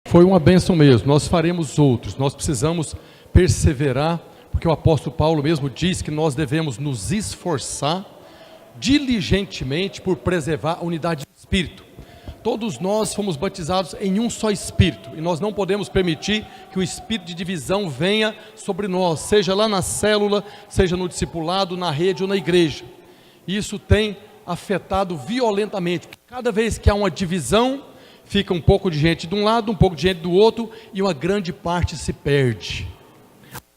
Foi uma bênção mesmo. Nós faremos outros. Nós precisamos perseverar, porque o apóstolo Paulo mesmo diz que nós devemos nos esforçar diligentemente por preservar a unidade do Espírito. Todos nós fomos batizados em um só Espírito, e nós não podemos permitir que o espírito de divisão venha sobre nós, seja lá na célula, seja no discipulado, na rede ou na igreja. Isso tem afetado violentamente. Cada vez que há uma divisão, fica um pouco de gente de um lado, um pouco de gente do outro, e uma grande parte se perde.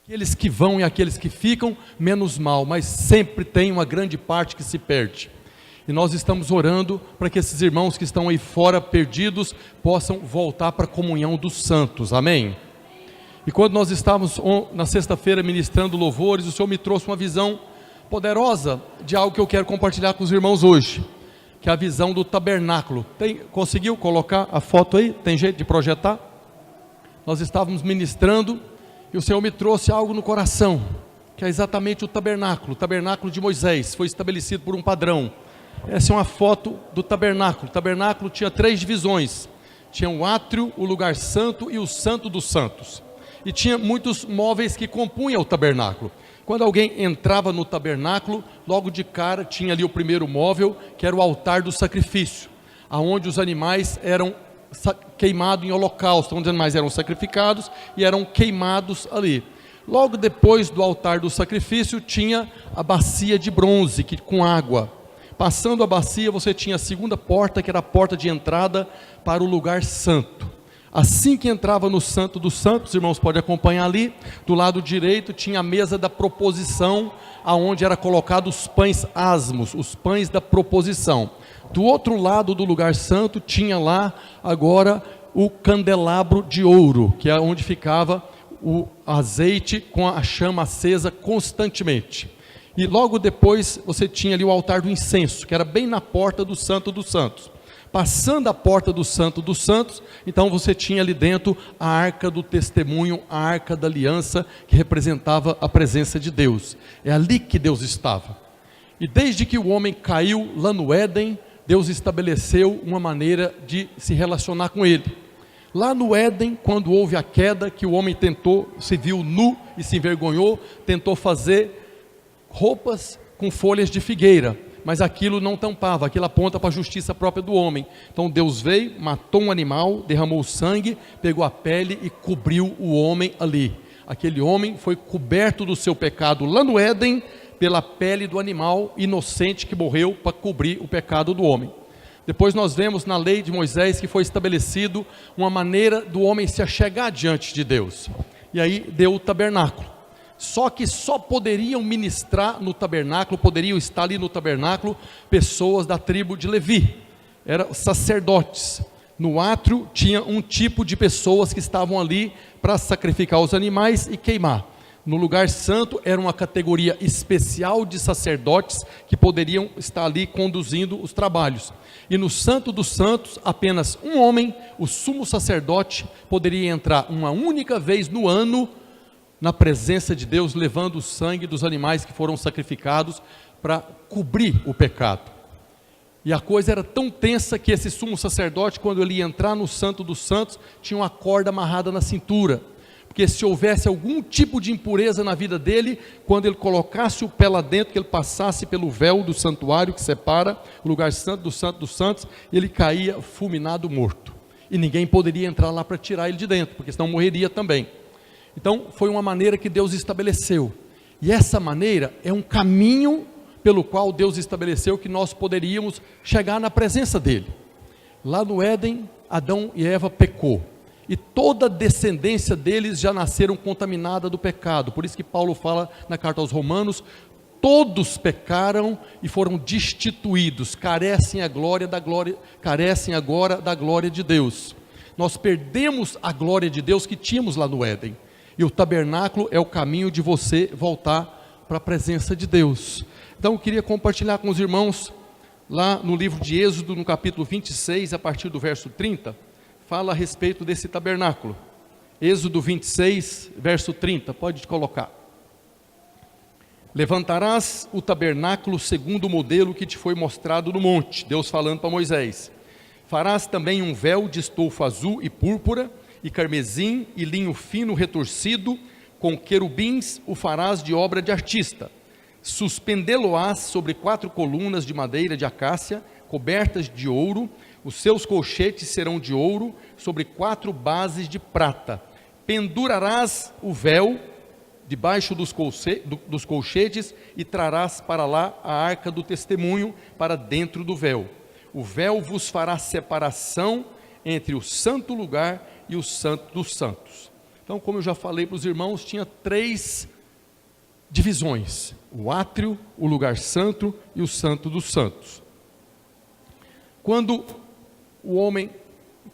Aqueles que vão e aqueles que ficam, menos mal, mas sempre tem uma grande parte que se perde. E nós estamos orando para que esses irmãos que estão aí fora perdidos possam voltar para a comunhão dos santos, amém? E quando nós estávamos na sexta-feira ministrando louvores, o Senhor me trouxe uma visão poderosa de algo que eu quero compartilhar com os irmãos hoje, que é a visão do tabernáculo. Conseguiu colocar a foto aí? Tem jeito de projetar? Nós estávamos ministrando e o Senhor me trouxe algo no coração, que é exatamente o tabernáculo de Moisés, foi estabelecido por um padrão. Essa é uma foto do tabernáculo. O tabernáculo tinha 3 divisões, tinha o átrio, o lugar santo e o santo dos santos, e tinha muitos móveis que compunham o tabernáculo. Quando alguém entrava no tabernáculo, logo de cara tinha ali o primeiro móvel, que era o altar do sacrifício, aonde os animais eram queimados em holocausto, onde os animais eram sacrificados e eram queimados ali. Logo depois do altar do sacrifício tinha a bacia de bronze com água. Passando a bacia, você tinha a segunda porta, que era a porta de entrada para o lugar santo. Assim que entrava no Santo dos Santos, os irmãos podem acompanhar ali, do lado direito tinha a mesa da proposição, aonde era colocado os pães asmos, os pães da proposição. Do outro lado do lugar santo tinha lá agora o candelabro de ouro, que é onde ficava o azeite com a chama acesa constantemente. E logo depois você tinha ali o altar do incenso, que era bem na porta do Santo dos Santos. Passando a porta do Santo dos Santos, então você tinha ali dentro a arca do testemunho, a arca da aliança, que representava a presença de Deus. É ali que Deus estava. E desde que o homem caiu lá no Éden, Deus estabeleceu uma maneira de se relacionar com ele. Lá no Éden, quando houve a queda, que o homem se viu nu e se envergonhou, tentou fazer roupas com folhas de figueira, mas aquilo não tampava, aquilo aponta para a justiça própria do homem. Então Deus veio, matou um animal, derramou o sangue, pegou a pele e cobriu o homem ali. Aquele homem foi coberto do seu pecado lá no Éden, pela pele do animal inocente que morreu para cobrir o pecado do homem. Depois nós vemos na lei de Moisés que foi estabelecido uma maneira do homem se achegar diante de Deus, e aí deu o tabernáculo. Só que só poderiam ministrar no tabernáculo, poderiam estar ali no tabernáculo, pessoas da tribo de Levi, eram sacerdotes. No átrio tinha um tipo de pessoas que estavam ali para sacrificar os animais e queimar. No lugar santo era uma categoria especial de sacerdotes que poderiam estar ali conduzindo os trabalhos. E no Santo dos Santos, apenas um homem, o sumo sacerdote, poderia entrar uma única vez no ano na presença de Deus, levando o sangue dos animais que foram sacrificados para cobrir o pecado. E a coisa era tão tensa que esse sumo sacerdote, quando ele ia entrar no Santo dos Santos, tinha uma corda amarrada na cintura, porque se houvesse algum tipo de impureza na vida dele, quando ele colocasse o pé lá dentro, que ele passasse pelo véu do santuário que separa o lugar santo dos santos, ele caía fulminado, morto, e ninguém poderia entrar lá para tirar ele de dentro, porque senão morreria também. Então foi uma maneira que Deus estabeleceu, e essa maneira é um caminho pelo qual Deus estabeleceu que nós poderíamos chegar na presença dele. Lá no Éden, Adão e Eva pecou, e toda a descendência deles já nasceram contaminada do pecado. Por isso que Paulo fala na carta aos Romanos: todos pecaram e foram destituídos, carecem agora da glória de Deus. Nós perdemos a glória de Deus que tínhamos lá no Éden, e o tabernáculo é o caminho de você voltar para a presença de Deus. Então eu queria compartilhar com os irmãos, lá no livro de Êxodo, no capítulo 26, a partir do verso 30, fala a respeito desse tabernáculo. Êxodo 26, verso 30, pode colocar. Levantarás o tabernáculo segundo o modelo que te foi mostrado no monte, Deus falando para Moisés. Farás também um véu de estofo azul e púrpura, e carmesim, e linho fino retorcido, com querubins o farás de obra de artista. Suspendê-lo-ás sobre 4 colunas de madeira de acácia, cobertas de ouro. Os seus colchetes serão de ouro, sobre 4 bases de prata. Pendurarás o véu debaixo dos colchetes, e trarás para lá a arca do testemunho para dentro do véu. O véu vos fará separação entre o santo lugar e o santo dos santos. Então, como eu já falei para os irmãos, tinha 3 divisões: o átrio, o lugar santo e o santo dos santos. Quando o homem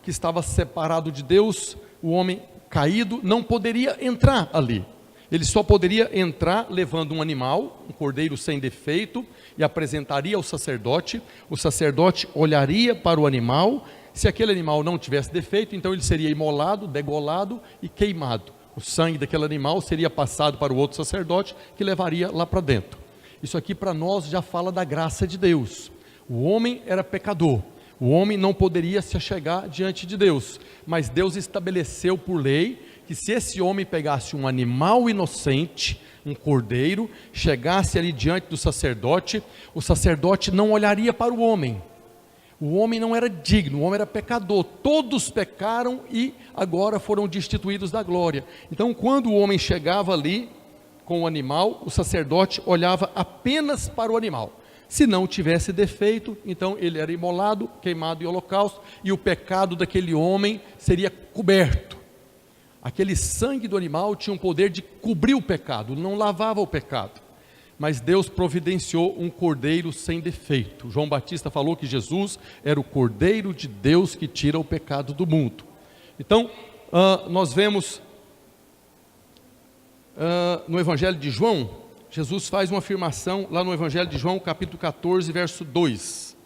que estava separado de Deus, o homem caído, não poderia entrar ali. Ele só poderia entrar levando um animal, um cordeiro sem defeito, e apresentaria ao sacerdote. O sacerdote olharia para o animal. Se aquele animal não tivesse defeito, então ele seria imolado, degolado e queimado. O sangue daquele animal seria passado para o outro sacerdote, que levaria lá para dentro. Isso aqui para nós já fala da graça de Deus. O homem era pecador, o homem não poderia se achegar diante de Deus, mas Deus estabeleceu por lei que se esse homem pegasse um animal inocente, um cordeiro, chegasse ali diante do sacerdote, o sacerdote não olharia para o homem. O homem não era digno, o homem era pecador. Todos pecaram e agora foram destituídos da glória. Então, quando o homem chegava ali com o animal, o sacerdote olhava apenas para o animal. Se não tivesse defeito, então ele era imolado, queimado em holocausto, e o pecado daquele homem seria coberto. Aquele sangue do animal tinha um poder de cobrir o pecado, não lavava o pecado. Mas Deus providenciou um cordeiro sem defeito. João Batista falou que Jesus era o cordeiro de Deus que tira o pecado do mundo. Então, nós vemos no Evangelho de João, Jesus faz uma afirmação lá no Evangelho de João, capítulo 14, verso 2.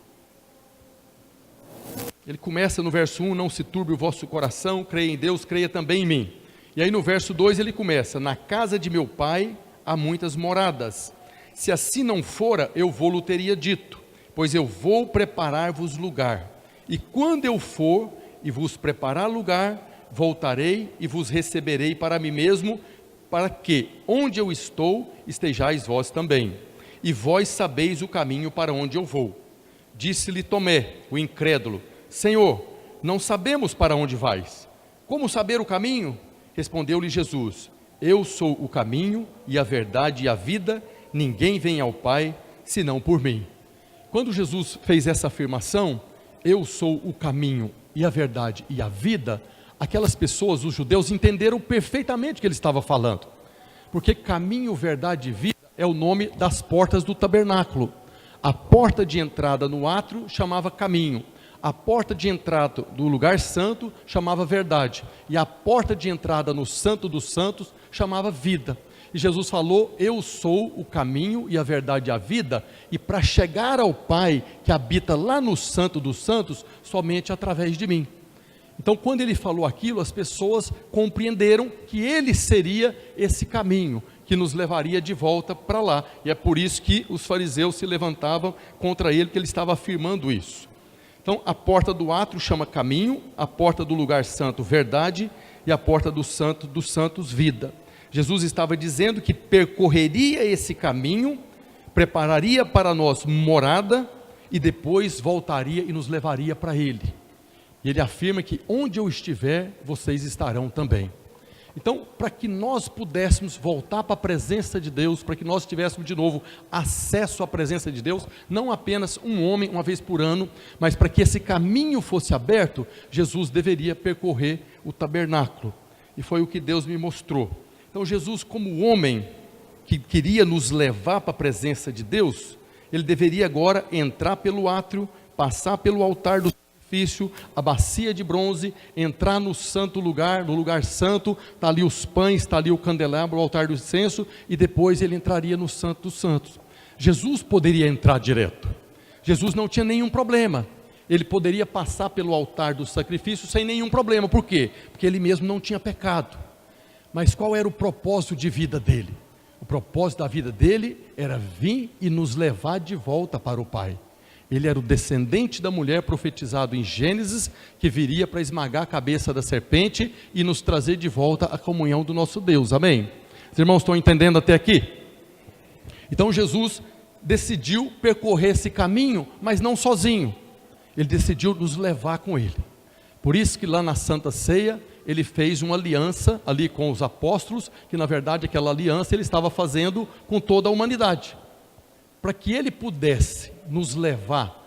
Ele começa no verso 1, não se turbe o vosso coração, creia em Deus, creia também em mim. E aí no verso 2 ele começa, na casa de meu pai há muitas moradas. Se assim não fora, eu vou-lo teria dito, pois eu vou preparar-vos lugar. E quando eu for e vos preparar lugar, voltarei e vos receberei para mim mesmo, para que, onde eu estou, estejais vós também. E vós sabeis o caminho para onde eu vou. Disse-lhe Tomé, o incrédulo, Senhor, não sabemos para onde vais. Como saber o caminho? Respondeu-lhe Jesus, eu sou o caminho e a verdade e a vida, ninguém vem ao Pai, senão por mim. Quando Jesus fez essa afirmação, eu sou o caminho e a verdade e a vida, aquelas pessoas, os judeus, entenderam perfeitamente o que ele estava falando. Porque caminho, verdade e vida é o nome das portas do tabernáculo. A porta de entrada no átrio chamava caminho. A porta de entrada do lugar santo chamava verdade. E a porta de entrada no santo dos santos chamava vida. E Jesus falou, eu sou o caminho e a verdade e a vida, e para chegar ao Pai, que habita lá no santo dos santos, somente através de mim. Então, quando ele falou aquilo, as pessoas compreenderam que ele seria esse caminho, que nos levaria de volta para lá. E é por isso que os fariseus se levantavam contra ele, que ele estava afirmando isso. Então, a porta do átrio chama caminho, a porta do lugar santo, verdade, e a porta do santo dos santos, vida. Jesus estava dizendo que percorreria esse caminho, prepararia para nós morada, e depois voltaria e nos levaria para ele. E ele afirma que onde eu estiver, vocês estarão também. Então, para que nós pudéssemos voltar para a presença de Deus, para que nós tivéssemos de novo acesso à presença de Deus, não apenas um homem uma vez por ano, mas para que esse caminho fosse aberto, Jesus deveria percorrer o tabernáculo. E foi o que Deus me mostrou. Então Jesus, como homem que queria nos levar para a presença de Deus, ele deveria agora entrar pelo átrio, passar pelo altar do sacrifício, a bacia de bronze, entrar no santo lugar, no lugar santo, está ali os pães, está ali o candelabro, o altar do incenso, e depois ele entraria no santo dos santos. Jesus poderia entrar direto, Jesus não tinha nenhum problema, ele poderia passar pelo altar do sacrifício sem nenhum problema. Por quê? Porque ele mesmo não tinha pecado. Mas qual era o propósito de vida dele? O propósito da vida dele era vir e nos levar de volta para o Pai. Ele era o descendente da mulher profetizado em Gênesis, que viria para esmagar a cabeça da serpente e nos trazer de volta a comunhão do nosso Deus, amém? Os irmãos estão entendendo até aqui? Então Jesus decidiu percorrer esse caminho, mas não sozinho. Ele decidiu nos levar com Ele. Por isso que lá na Santa Ceia, Ele fez uma aliança ali com os apóstolos, que na verdade aquela aliança Ele estava fazendo com toda a humanidade. Para que Ele pudesse nos levar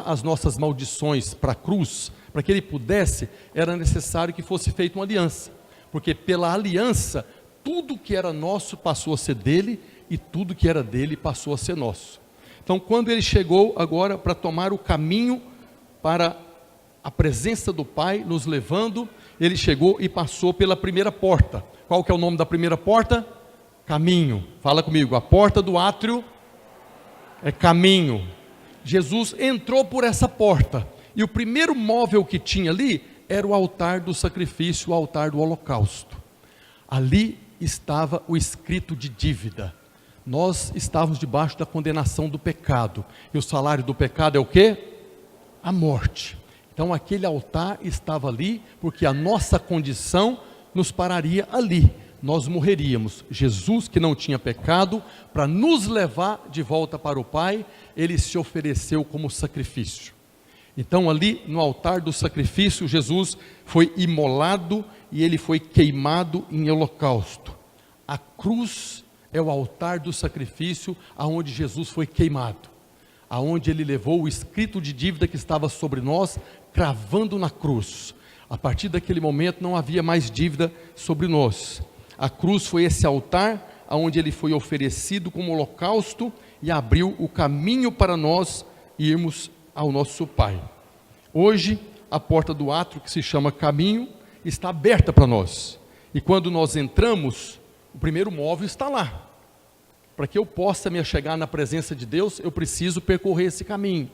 as nossas maldições para a cruz, para que Ele pudesse, era necessário que fosse feita uma aliança. Porque pela aliança, tudo que era nosso passou a ser dele, e tudo que era dele passou a ser nosso. Então, quando ele chegou agora para tomar o caminho para a presença do Pai, nos levando, ele chegou e passou pela primeira porta. Qual que é o nome da primeira porta? Caminho. Fala comigo, a porta do átrio é caminho. Jesus entrou por essa porta, e o primeiro móvel que tinha ali, era o altar do sacrifício, o altar do holocausto. Ali estava o escrito de dívida. Nós estávamos debaixo da condenação do pecado, e o salário do pecado é o quê? A morte. Então aquele altar estava ali, porque a nossa condição nos pararia ali, nós morreríamos. Jesus, que não tinha pecado, para nos levar de volta para o Pai, Ele se ofereceu como sacrifício. Então ali no altar do sacrifício, Jesus foi imolado, e Ele foi queimado em holocausto. A cruz é o altar do sacrifício, aonde Jesus foi queimado, aonde Ele levou o escrito de dívida que estava sobre nós, cravando na cruz. A partir daquele momento não havia mais dívida sobre nós. A cruz foi esse altar, aonde Ele foi oferecido como holocausto, e abriu o caminho para nós irmos ao nosso Pai. Hoje, a porta do átrio, que se chama caminho, está aberta para nós, e quando nós entramos, o primeiro móvel está lá. Para que eu possa me achegar na presença de Deus, eu preciso percorrer esse caminho.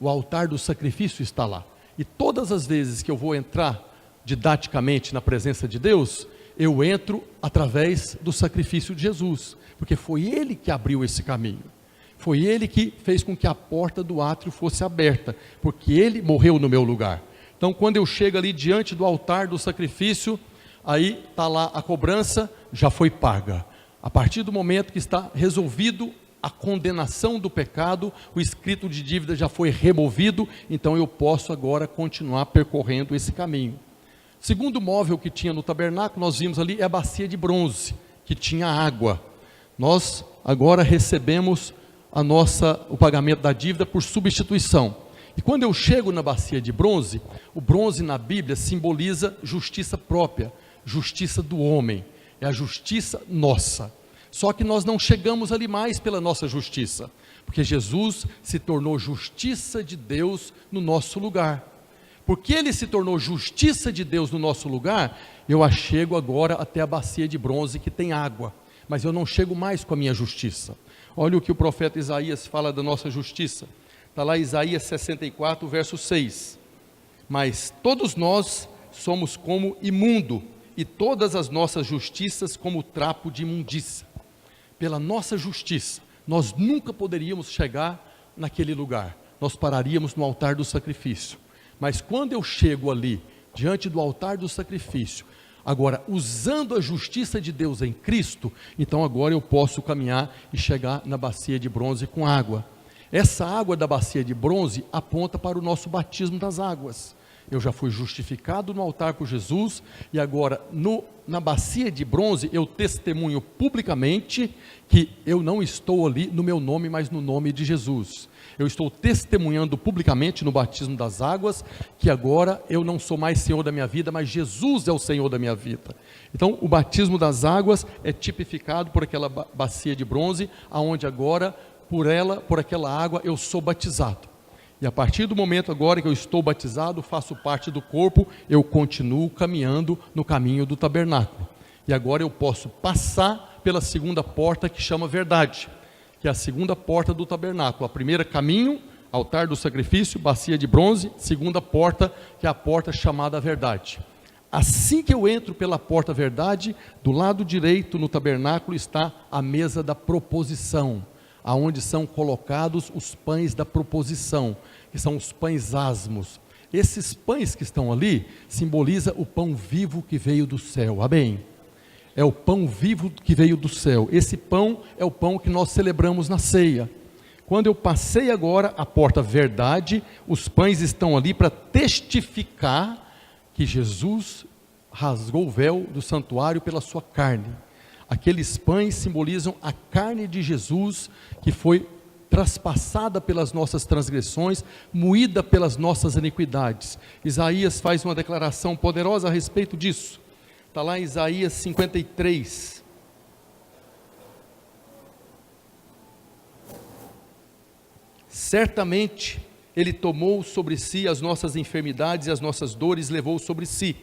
O altar do sacrifício está lá. E todas as vezes que eu vou entrar didaticamente na presença de Deus, eu entro através do sacrifício de Jesus, porque foi Ele que abriu esse caminho. Foi Ele que fez com que a porta do átrio fosse aberta, porque Ele morreu no meu lugar. Então, quando eu chego ali diante do altar do sacrifício, aí está lá a cobrança, já foi paga. A partir do momento que está resolvido a condenação do pecado, o escrito de dívida já foi removido, então eu posso agora continuar percorrendo esse caminho. O segundo móvel que tinha no tabernáculo, nós vimos ali, é a bacia de bronze, que tinha água. Nós agora recebemos o pagamento da dívida por substituição. E quando eu chego na bacia de bronze, o bronze na Bíblia simboliza justiça própria, justiça do homem, é a justiça nossa. Só que nós não chegamos ali mais pela nossa justiça, porque Jesus se tornou justiça de Deus no nosso lugar. Porque Ele se tornou justiça de Deus no nosso lugar, eu a chego agora até a bacia de bronze que tem água, mas eu não chego mais com a minha justiça. Olha o que o profeta Isaías fala da nossa justiça. Está lá Isaías 64, verso 6. Mas todos nós somos como imundo, e todas as nossas justiças como trapo de imundícia. Pela nossa justiça, nós nunca poderíamos chegar naquele lugar. Nós pararíamos no altar do sacrifício. Mas quando eu chego ali, diante do altar do sacrifício, agora usando a justiça de Deus em Cristo, então agora eu posso caminhar e chegar na bacia de bronze com água. Essa água da bacia de bronze aponta para o nosso batismo das águas. Eu já fui justificado no altar por Jesus, e agora na bacia de bronze eu testemunho publicamente que eu não estou ali no meu nome, mas no nome de Jesus. Eu estou testemunhando publicamente no batismo das águas, que agora eu não sou mais Senhor da minha vida, mas Jesus é o Senhor da minha vida. Então o batismo das águas é tipificado por aquela bacia de bronze, aonde agora por aquela água eu sou batizado. E a partir do momento agora que eu estou batizado, faço parte do corpo, eu continuo caminhando no caminho do tabernáculo. E agora eu posso passar pela segunda porta, que chama verdade, que é a segunda porta do tabernáculo. A primeira, caminho, altar do sacrifício, bacia de bronze. Segunda porta, que é a porta chamada verdade. Assim que eu entro pela porta verdade, do lado direito no tabernáculo está a mesa da proposição, aonde são colocados os pães da proposição, que são os pães asmos. Esses pães que estão ali simboliza o pão vivo que veio do céu. Amém? É o pão vivo que veio do céu. Esse pão é o pão que nós celebramos na ceia. Quando eu passei agora a porta verdade, os pães estão ali para testificar que Jesus rasgou o véu do santuário pela sua carne. Aqueles pães simbolizam a carne de Jesus, que foi traspassada pelas nossas transgressões, moída pelas nossas iniquidades. Isaías faz uma declaração poderosa a respeito disso. Está lá em Isaías 53. Certamente Ele tomou sobre si as nossas enfermidades e as nossas dores levou sobre si.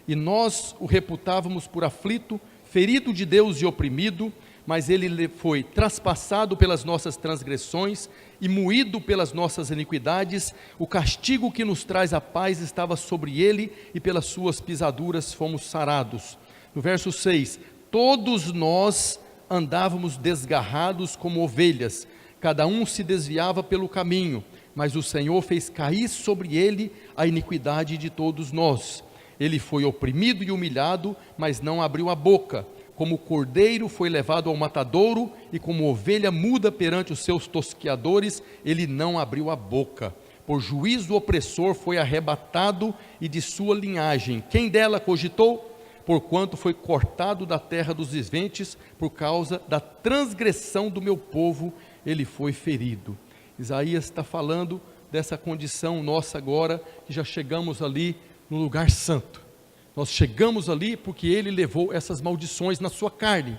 E nós o reputávamos por aflito, ferido de Deus e oprimido, mas Ele foi traspassado pelas nossas transgressões e moído pelas nossas iniquidades. O castigo que nos traz a paz estava sobre Ele, e pelas suas pisaduras fomos sarados. No verso 6, todos nós andávamos desgarrados como ovelhas, cada um se desviava pelo caminho, mas o Senhor fez cair sobre Ele a iniquidade de todos nós. Ele foi oprimido e humilhado, mas não abriu a boca. Como cordeiro foi levado ao matadouro, e como ovelha muda perante os seus tosqueadores, ele não abriu a boca. Por juízo opressor foi arrebatado, e de sua linhagem, quem dela cogitou? Porquanto foi cortado da terra dos viventes, por causa da transgressão do meu povo, ele foi ferido. Isaías está falando dessa condição nossa agora, que já chegamos ali no lugar santo. Nós chegamos ali porque Ele levou essas maldições na sua carne.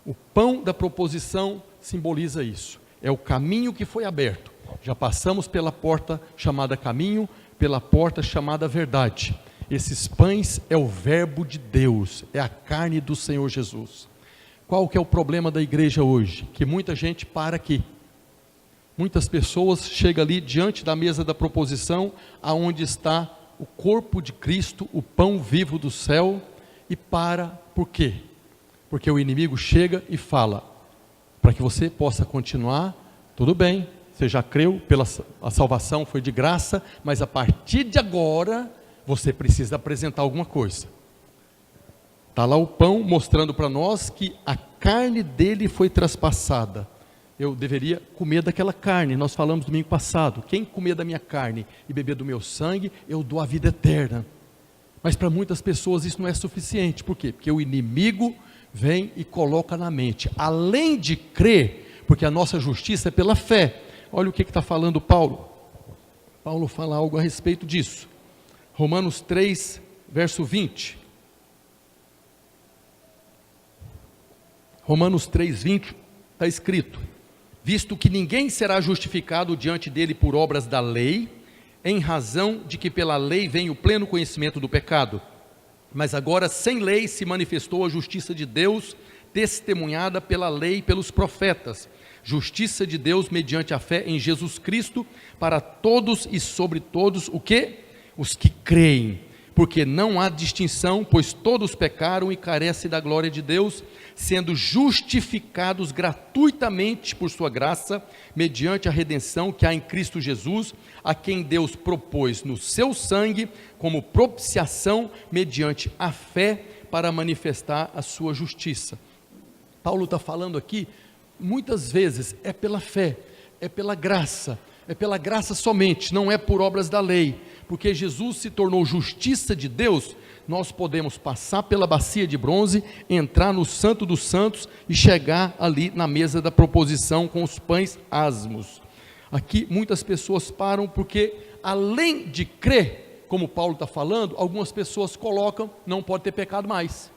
O pão da proposição simboliza isso. É o caminho que foi aberto. Já passamos pela porta chamada caminho, pela porta chamada verdade. Esses pães é o verbo de Deus, é a carne do Senhor Jesus. Qual que é o problema da igreja hoje? Que muita gente para aqui. Muitas pessoas chegam ali diante da mesa da proposição, aonde está o corpo de Cristo, o pão vivo do céu, e para. Por quê? Porque o inimigo chega e fala: para que você possa continuar, tudo bem, você já creu, a salvação foi de graça, mas a partir de agora, você precisa apresentar alguma coisa. Está lá o pão mostrando para nós que a carne dele foi traspassada. Eu deveria comer daquela carne. Nós falamos domingo passado: quem comer da minha carne e beber do meu sangue, eu dou a vida eterna. Mas para muitas pessoas isso não é suficiente. Por quê? Porque o inimigo vem e coloca na mente, além de crer, porque a nossa justiça é pela fé. Olha o que está falando Paulo. Paulo fala algo a respeito disso. Romanos 3, verso 20. Romanos 3, 20, está escrito: visto que ninguém será justificado diante dele por obras da lei, em razão de que pela lei vem o pleno conhecimento do pecado. Mas agora sem lei se manifestou a justiça de Deus, testemunhada pela lei e pelos profetas. Justiça de Deus mediante a fé em Jesus Cristo, para todos e sobre todos, o quê? Os que creem. Porque não há distinção, pois todos pecaram e carecem da glória de Deus, sendo justificados gratuitamente por sua graça, mediante a redenção que há em Cristo Jesus, a quem Deus propôs no seu sangue, como propiciação, mediante a fé, para manifestar a sua justiça. Paulo está falando aqui, muitas vezes, é pela fé, é pela graça somente, não é por obras da lei. Porque Jesus se tornou justiça de Deus, nós podemos passar pela bacia de bronze, entrar no Santo dos Santos e chegar ali na mesa da proposição com os pães asmos. Aqui muitas pessoas param porque, além de crer, como Paulo está falando, algumas pessoas colocam: não pode ter pecado mais.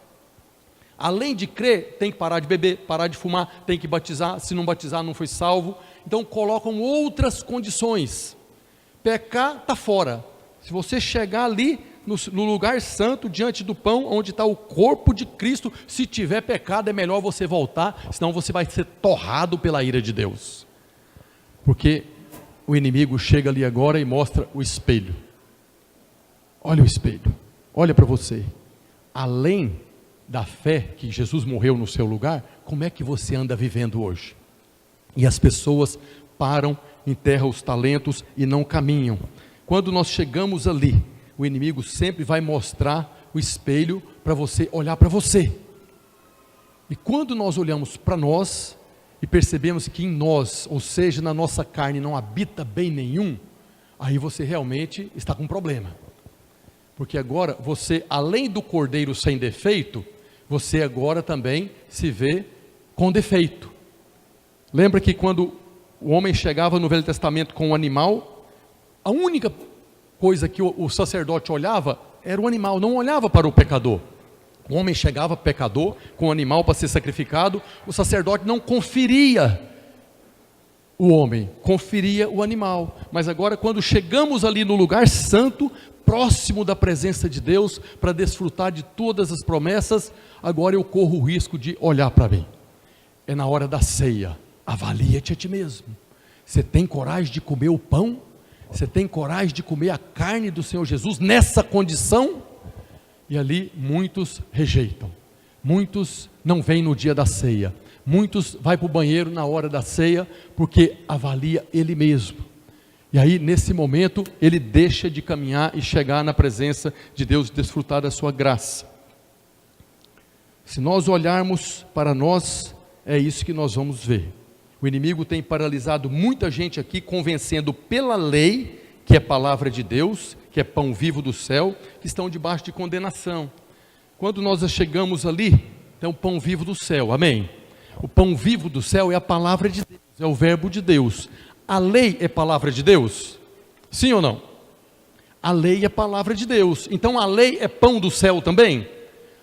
Além de crer, tem que parar de beber, parar de fumar, tem que batizar, se não batizar não foi salvo. Então colocam outras condições. Pecar está fora. Se você chegar ali no lugar santo, diante do pão, onde está o corpo de Cristo, se tiver pecado é melhor você voltar, senão você vai ser torrado pela ira de Deus. Porque o inimigo chega ali agora e mostra o espelho. Olha o espelho, olha para você. Além da fé que Jesus morreu no seu lugar, como é que você anda vivendo hoje? E as pessoas param, enterram os talentos e não caminham. Quando nós chegamos ali, o inimigo sempre vai mostrar o espelho para você olhar para você. E quando nós olhamos para nós e percebemos que em nós, ou seja, na nossa carne, não habita bem nenhum, aí você realmente está com um problema. Porque agora você, além do cordeiro sem defeito, você agora também se vê com defeito. Lembra que quando o homem chegava no Velho Testamento com um animal, a única coisa que o sacerdote olhava era o animal, não olhava para o pecador. O homem chegava pecador com o animal para ser sacrificado, o sacerdote não conferia o homem, conferia o animal. Mas agora, quando chegamos ali no lugar santo, próximo da presença de Deus, para desfrutar de todas as promessas, agora eu corro o risco de olhar para mim. É na hora da ceia, avalia-te a ti mesmo. Você tem coragem de comer o pão? Você tem coragem de comer a carne do Senhor Jesus nessa condição? E ali muitos rejeitam, muitos não vêm no dia da ceia, muitos vai para o banheiro na hora da ceia, porque avalia ele mesmo. E aí nesse momento ele deixa de caminhar e chegar na presença de Deus e desfrutar da sua graça. Se nós olharmos para nós, é isso que nós vamos ver. O inimigo tem paralisado muita gente aqui, convencendo pela lei, que é palavra de Deus, que é pão vivo do céu, que estão debaixo de condenação. Quando nós chegamos ali, tem o pão vivo do céu, amém? O pão vivo do céu é a palavra de Deus, é o verbo de Deus. A lei é palavra de Deus? Sim ou não? A lei é palavra de Deus, então a lei é pão do céu também?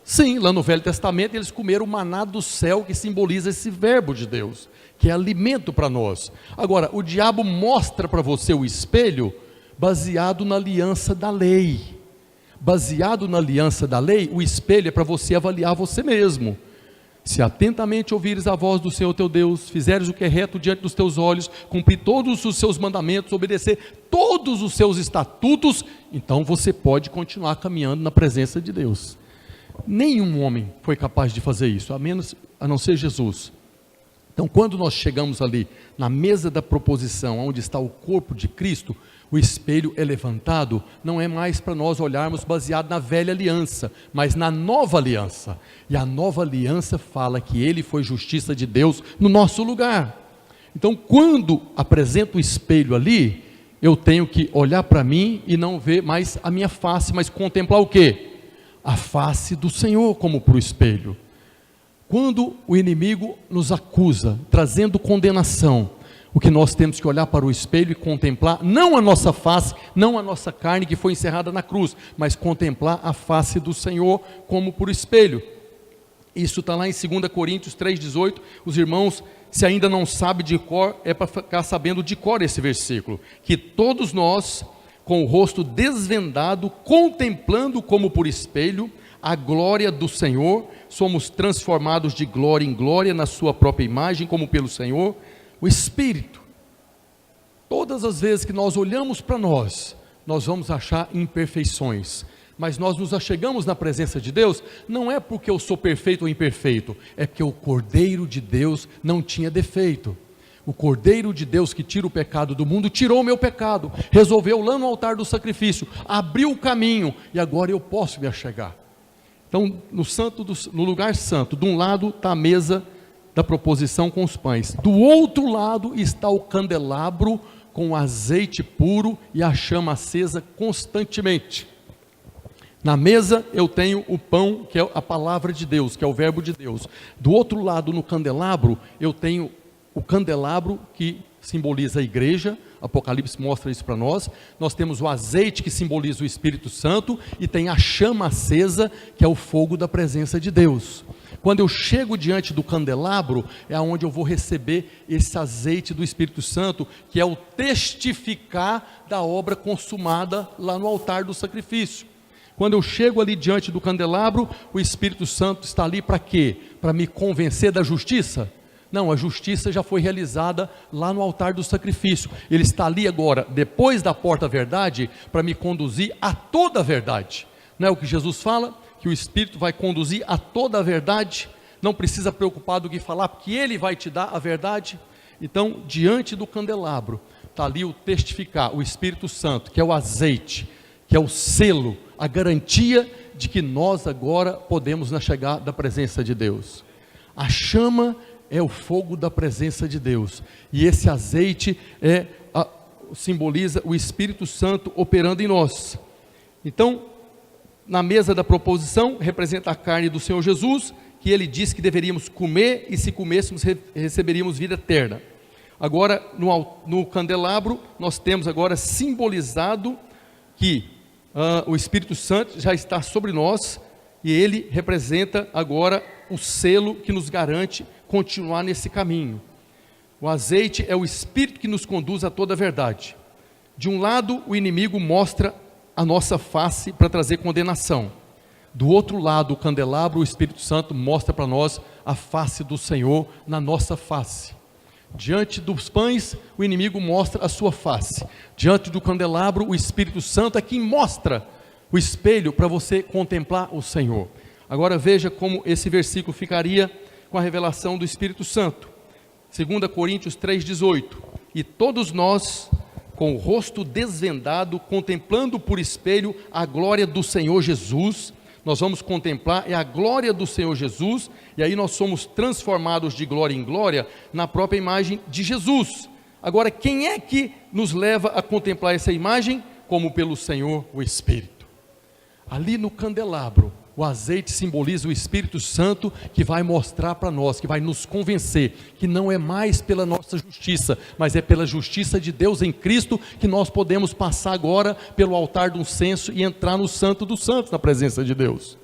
Sim, lá no Velho Testamento eles comeram o maná do céu, que simboliza esse verbo de Deus, que é alimento para nós. Agora, o diabo mostra para você o espelho, baseado na aliança da lei. Baseado na aliança da lei, o espelho é para você avaliar você mesmo. Se atentamente ouvires a voz do Senhor teu Deus, fizeres o que é reto diante dos teus olhos, cumprir todos os seus mandamentos, obedecer todos os seus estatutos, então você pode continuar caminhando na presença de Deus. Nenhum homem foi capaz de fazer isso, a não ser Jesus. Então, quando nós chegamos ali na mesa da proposição, onde está o corpo de Cristo, o espelho é levantado, não é mais para nós olharmos baseado na velha aliança, mas na nova aliança. E a nova aliança fala que Ele foi justiça de Deus no nosso lugar. Então, quando apresento o espelho ali, eu tenho que olhar para mim e não ver mais a minha face, mas contemplar o quê? A face do Senhor, como para o espelho. Quando o inimigo nos acusa, trazendo condenação, o que nós temos que olhar para o espelho e contemplar, não a nossa face, não a nossa carne que foi encerrada na cruz, mas contemplar a face do Senhor como por espelho. Isso está lá em 2 Coríntios 3,18, os irmãos, se ainda não sabem de cor, é para ficar sabendo de cor esse versículo, que todos nós, com o rosto desvendado, contemplando como por espelho, a glória do Senhor, somos transformados de glória em glória, na sua própria imagem, como pelo Senhor, o Espírito. Todas as vezes que nós olhamos para nós vamos achar imperfeições, mas nós nos achegamos na presença de Deus, não é porque eu sou perfeito ou imperfeito, é porque o Cordeiro de Deus não tinha defeito. O Cordeiro de Deus que tira o pecado do mundo, tirou o meu pecado, resolveu lá no altar do sacrifício, abriu o caminho, e agora eu posso me achegar. Então, no lugar santo, de um lado está a mesa da proposição com os pães, do outro lado está o candelabro com azeite puro e a chama acesa constantemente. Na mesa eu tenho o pão, que é a palavra de Deus, que é o verbo de Deus. Do outro lado, no candelabro, eu tenho o candelabro que simboliza a igreja, Apocalipse mostra isso para nós. Nós temos o azeite que simboliza o Espírito Santo e tem a chama acesa, que é o fogo da presença de Deus. Quando eu chego diante do candelabro, é onde eu vou receber esse azeite do Espírito Santo, que é o testificar da obra consumada lá no altar do sacrifício. Quando eu chego ali diante do candelabro, o Espírito Santo está ali para quê? Para me convencer da justiça? Não, a justiça já foi realizada lá no altar do sacrifício. Ele está ali agora, depois da porta verdade, para me conduzir a toda a verdade. Não é o que Jesus fala? Que o Espírito vai conduzir a toda a verdade. Não precisa preocupar do que falar, porque Ele vai te dar a verdade. Então, diante do candelabro, está ali o testificar, o Espírito Santo, que é o azeite, que é o selo, a garantia de que nós agora podemos chegar da presença de Deus. A chama é o fogo da presença de Deus, e esse azeite simboliza o Espírito Santo operando em nós. Então, na mesa da proposição, representa a carne do Senhor Jesus, que ele disse que deveríamos comer, e se comêssemos, receberíamos vida eterna. Agora, no candelabro, nós temos agora simbolizado que o Espírito Santo já está sobre nós, e ele representa agora o selo que nos garante continuar nesse caminho. O azeite é o Espírito que nos conduz a toda a verdade. De um lado, o inimigo mostra a nossa face para trazer condenação. Do outro lado, o candelabro, o Espírito Santo mostra para nós a face do Senhor na nossa face. Diante dos pães, o inimigo mostra a sua face. Diante do candelabro, o Espírito Santo é quem mostra o espelho para você contemplar o Senhor. Agora veja como esse versículo ficaria com a revelação do Espírito Santo. 2 Coríntios 3,18. E todos nós, com o rosto desvendado, contemplando por espelho a glória do Senhor Jesus, nós vamos contemplar a glória do Senhor Jesus, e aí nós somos transformados de glória em glória na própria imagem de Jesus. Agora, quem é que nos leva a contemplar essa imagem? Como pelo Senhor, o Espírito. Ali no candelabro, o azeite simboliza o Espírito Santo, que vai mostrar para nós, que vai nos convencer, que não é mais pela nossa justiça, mas é pela justiça de Deus em Cristo, que nós podemos passar agora pelo altar do incenso e entrar no Santo dos Santos, na presença de Deus.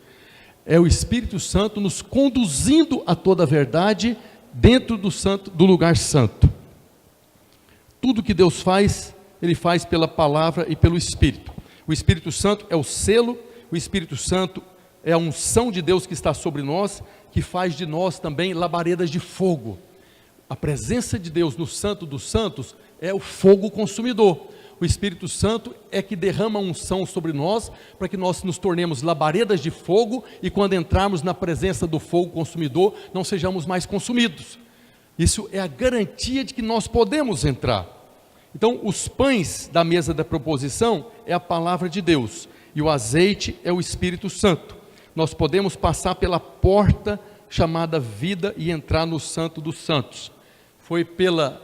É o Espírito Santo nos conduzindo a toda a verdade, dentro do lugar santo. Tudo que Deus faz, Ele faz pela palavra e pelo Espírito. O Espírito Santo é o selo, o Espírito Santo é a unção de Deus que está sobre nós, que faz de nós também labaredas de fogo. A presença de Deus no Santo dos Santos é o fogo consumidor. O Espírito Santo é que derrama a unção sobre nós, para que nós nos tornemos labaredas de fogo, e quando entrarmos na presença do fogo consumidor, não sejamos mais consumidos. Isso é a garantia de que nós podemos entrar. Então, os pães da mesa da proposição é a palavra de Deus, e o azeite é o Espírito Santo. Nós podemos passar pela porta chamada vida e entrar no Santo dos Santos. Foi pela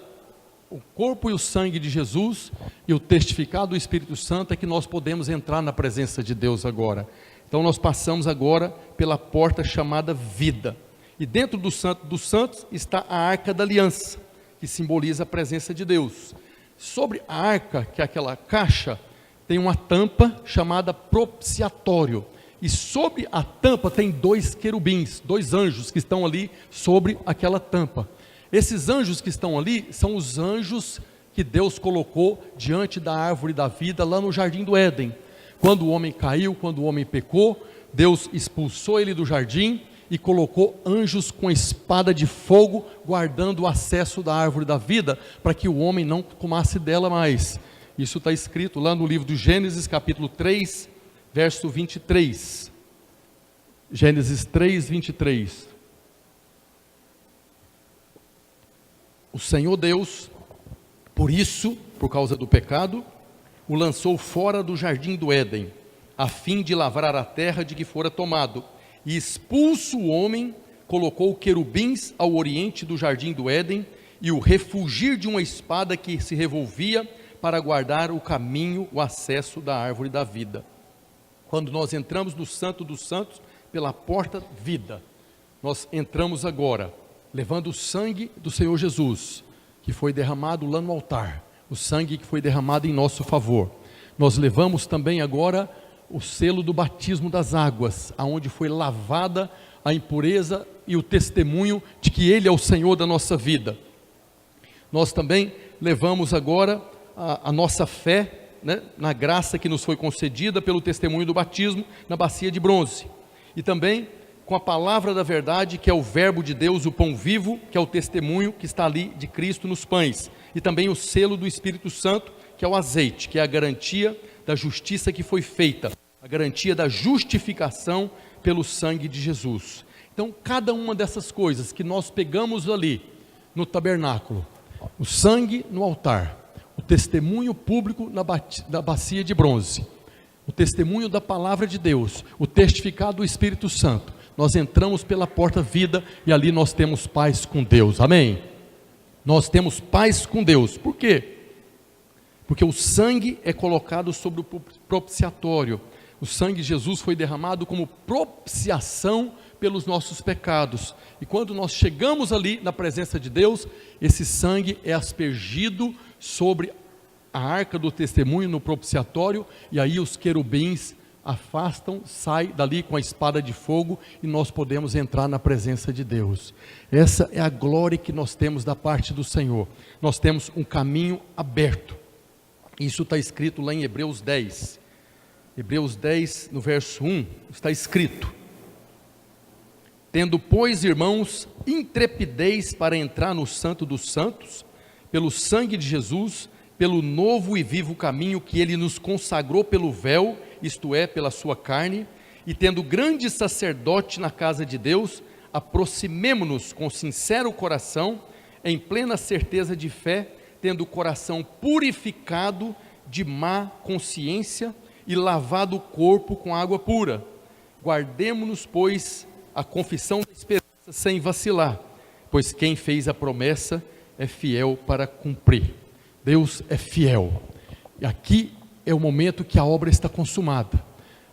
o corpo e o sangue de Jesus e o testificado do Espírito Santo é que nós podemos entrar na presença de Deus agora. Então nós passamos agora pela porta chamada vida. E dentro do Santo dos Santos está a Arca da Aliança, que simboliza a presença de Deus. Sobre a arca, que é aquela caixa, tem uma tampa chamada propiciatório. E sobre a tampa tem 2 querubins, 2 anjos que estão ali sobre aquela tampa. Esses anjos que estão ali são os anjos que Deus colocou diante da árvore da vida lá no jardim do Éden. Quando o homem caiu, quando o homem pecou, Deus expulsou ele do jardim e colocou anjos com espada de fogo guardando o acesso da árvore da vida, para que o homem não tomasse dela mais. Isso está escrito lá no livro do Gênesis, capítulo 3, verso 23. Gênesis 3, 23. O Senhor Deus, por isso, por causa do pecado, o lançou fora do jardim do Éden, a fim de lavrar a terra de que fora tomado. E expulso o homem, colocou querubins ao oriente do jardim do Éden, e o refugir de uma espada que se revolvia, para guardar o caminho, o acesso da árvore da vida. Quando nós entramos no Santo dos Santos, pela porta vida, nós entramos agora, levando o sangue do Senhor Jesus, que foi derramado lá no altar, o sangue que foi derramado em nosso favor. Nós levamos também agora o selo do batismo das águas, aonde foi lavada a impureza e o testemunho de que Ele é o Senhor da nossa vida. Nós também levamos agora a nossa fé, né, na graça que nos foi concedida pelo testemunho do batismo na bacia de bronze, e também com a palavra da verdade, que é o verbo de Deus, o pão vivo, que é o testemunho que está ali de Cristo nos pães, e também o selo do Espírito Santo, que é o azeite, que é a garantia da justiça que foi feita, a garantia da justificação pelo sangue de Jesus. Então, cada uma dessas coisas que nós pegamos ali no tabernáculo, O sangue no altar, o testemunho público na bacia de bronze, o testemunho da palavra de Deus, o testificar do Espírito Santo. Nós entramos pela porta vida e ali nós temos paz com Deus, amém? Nós temos paz com Deus, por quê? Porque o sangue é colocado sobre o propiciatório. O sangue de Jesus foi derramado como propiciação pelos nossos pecados. E quando nós chegamos ali na presença de Deus, esse sangue é aspergido sobre a arca do testemunho no propiciatório, e aí os querubins afastam, saem dali com a espada de fogo, e nós podemos entrar na presença de Deus. Essa é a glória que nós temos da parte do Senhor. Nós temos um caminho aberto. Isso está escrito lá em Hebreus 10. Hebreus 10, no verso 1, está escrito: tendo, pois, irmãos, intrepidez para entrar no Santo dos Santos, pelo sangue de Jesus, pelo novo e vivo caminho que ele nos consagrou pelo véu, isto é, pela sua carne, e tendo grande sacerdote na casa de Deus, aproximemo-nos com sincero coração, em plena certeza de fé, tendo o coração purificado de má consciência e lavado o corpo com água pura. Guardemo-nos, pois, a confissão da esperança sem vacilar, pois quem fez a promessa é fiel para cumprir. Deus é fiel. E aqui é o momento que a obra está consumada.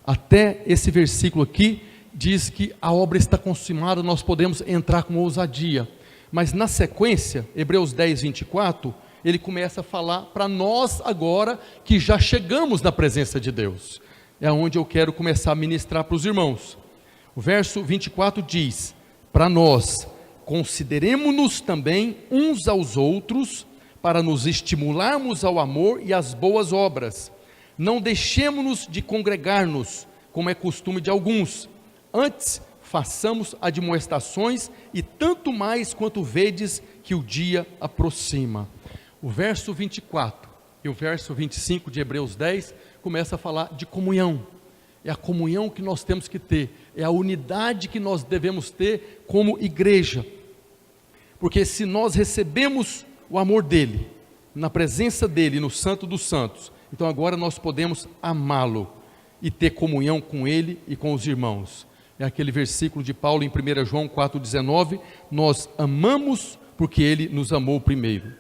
Até esse versículo aqui diz que a obra está consumada, nós podemos entrar com ousadia. Mas na sequência, Hebreus 10, 24, ele começa a falar para nós agora que já chegamos na presença de Deus. É onde eu quero começar a ministrar para os irmãos. O verso 24 diz: para nós, consideremo-nos também uns aos outros, para nos estimularmos ao amor e às boas obras. Não deixemo-nos de congregar-nos, como é costume de alguns. Antes, façamos admoestações, e tanto mais quanto vedes que o dia aproxima. O verso 24 e o verso 25 de Hebreus 10 começa a falar de comunhão. É a comunhão que nós temos que ter, é a unidade que nós devemos ter como igreja. Porque se nós recebemos o amor dele, na presença dele, no Santo dos Santos, então agora nós podemos amá-lo e ter comunhão com ele e com os irmãos. É aquele versículo de Paulo em 1 João 4,19, nós amamos porque ele nos amou primeiro.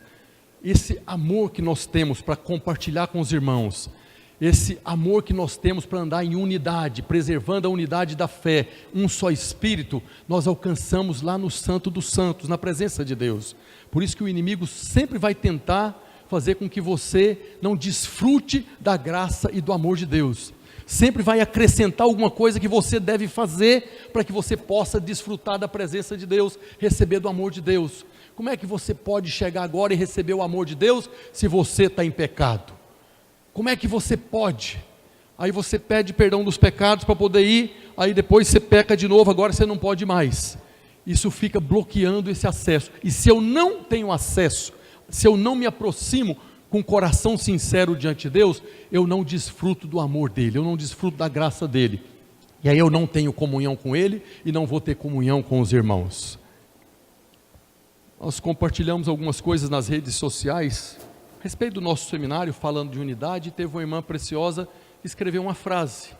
Esse amor que nós temos para compartilhar com os irmãos, esse amor que nós temos para andar em unidade, preservando a unidade da fé, um só Espírito, nós alcançamos lá no Santo dos Santos, na presença de Deus. Por isso que o inimigo sempre vai tentar fazer com que você não desfrute da graça e do amor de Deus. Sempre vai acrescentar alguma coisa que você deve fazer para que você possa desfrutar da presença de Deus, receber do amor de Deus. Como é que você pode chegar agora e receber o amor de Deus se você está em pecado? Como é que você pode? Aí você pede perdão dos pecados para poder ir, aí depois você peca de novo, agora você não pode mais. Isso fica bloqueando esse acesso. E se eu não tenho acesso, se eu não me aproximo com o coração sincero diante de Deus, eu não desfruto do amor dele, eu não desfruto da graça dele. E aí eu não tenho comunhão com ele e não vou ter comunhão com os irmãos. Nós compartilhamos algumas coisas nas redes sociais a respeito do nosso seminário, falando de unidade. Teve uma irmã preciosa que escreveu uma frase.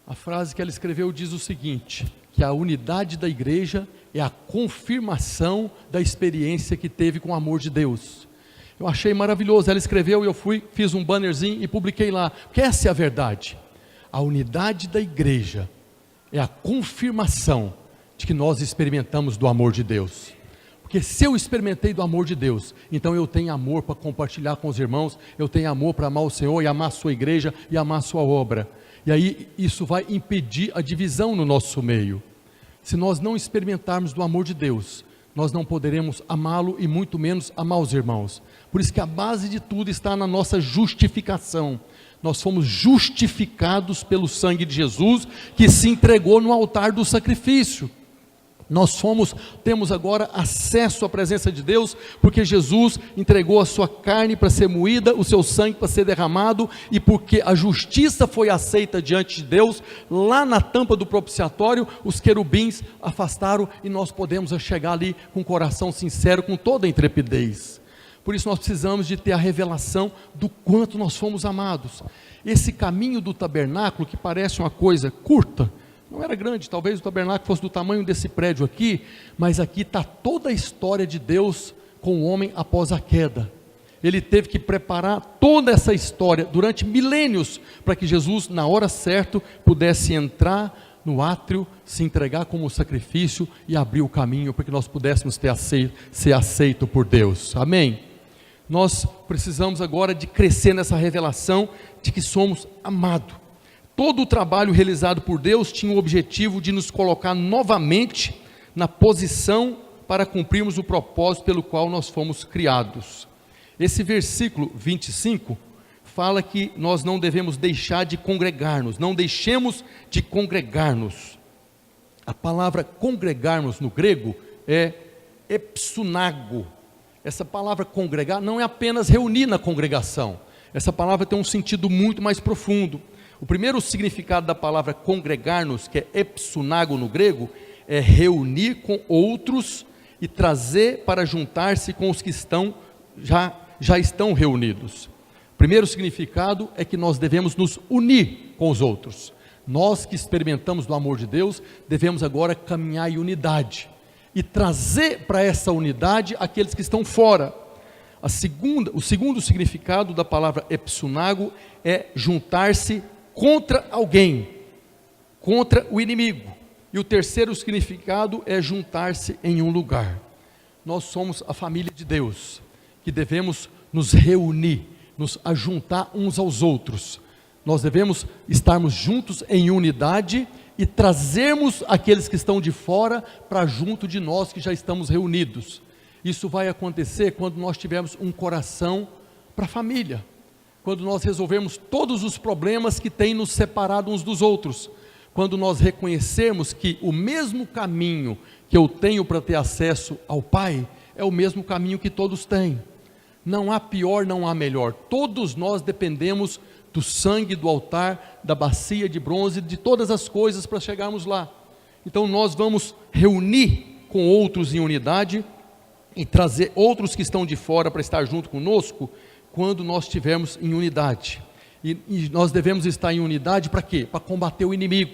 A frase que ela escreveu diz o seguinte: que a unidade da igreja é a confirmação da experiência que teve com o amor de Deus. Eu achei maravilhoso. Ela escreveu e eu fiz um bannerzinho e publiquei lá, porque essa é a verdade. A unidade da igreja é a confirmação de que nós experimentamos do amor de Deus. Porque se eu experimentei do amor de Deus, então eu tenho amor para compartilhar com os irmãos, eu tenho amor para amar o Senhor e amar a sua igreja e amar a sua obra. E aí isso vai impedir a divisão no nosso meio. Se nós não experimentarmos do amor de Deus, nós não poderemos amá-lo e muito menos amar os irmãos. Por isso que a base de tudo está na nossa justificação. Nós fomos justificados pelo sangue de Jesus, que se entregou no altar do sacrifício. Temos agora acesso à presença de Deus, porque Jesus entregou a sua carne para ser moída, o seu sangue para ser derramado, e porque a justiça foi aceita diante de Deus, lá na tampa do propiciatório, os querubins afastaram, e nós podemos chegar ali com o coração sincero, com toda a intrepidez. Por isso nós precisamos de ter a revelação do quanto nós fomos amados. Esse caminho do tabernáculo, que parece uma coisa curta, não era grande, talvez o tabernáculo fosse do tamanho desse prédio aqui, mas aqui está toda a história de Deus com o homem após a queda. Ele teve que preparar toda essa história durante milênios, para que Jesus, na hora certa, pudesse entrar no átrio, se entregar como sacrifício e abrir o caminho para que nós pudéssemos ser aceito por Deus. Amém? Nós precisamos agora de crescer nessa revelação de que somos amados. Todo o trabalho realizado por Deus tinha o objetivo de nos colocar novamente na posição para cumprirmos o propósito pelo qual nós fomos criados. Esse versículo 25 fala que nós não devemos deixar de congregar-nos, não deixemos de congregar-nos. A palavra congregar-nos no grego é epsunago. Essa palavra congregar não é apenas reunir na congregação, essa palavra tem um sentido muito mais profundo. O primeiro significado da palavra congregar-nos, que é epsunago no grego, é reunir com outros e trazer para juntar-se com os que já estão reunidos. O primeiro significado é que nós devemos nos unir com os outros. Nós que experimentamos do amor de Deus, devemos agora caminhar em unidade e trazer para essa unidade aqueles que estão fora. O segundo significado da palavra epsunago é juntar-se contra alguém, contra o inimigo. E o terceiro significado é juntar-se em um lugar. Nós somos a família de Deus, que devemos nos reunir, nos ajuntar uns aos outros. Nós devemos estarmos juntos em unidade e trazermos aqueles que estão de fora para junto de nós que já estamos reunidos. Isso vai acontecer quando nós tivermos um coração para a família, quando nós resolvermos todos os problemas que têm nos separado uns dos outros, quando nós reconhecermos que o mesmo caminho que eu tenho para ter acesso ao Pai, é o mesmo caminho que todos têm. Não há pior, não há melhor. Todos nós dependemos do sangue do altar, da bacia de bronze, de todas as coisas para chegarmos lá. Então nós vamos reunir com outros em unidade e trazer outros que estão de fora para estar junto conosco, quando nós estivermos em unidade. E nós devemos estar em unidade para quê? Para combater o inimigo.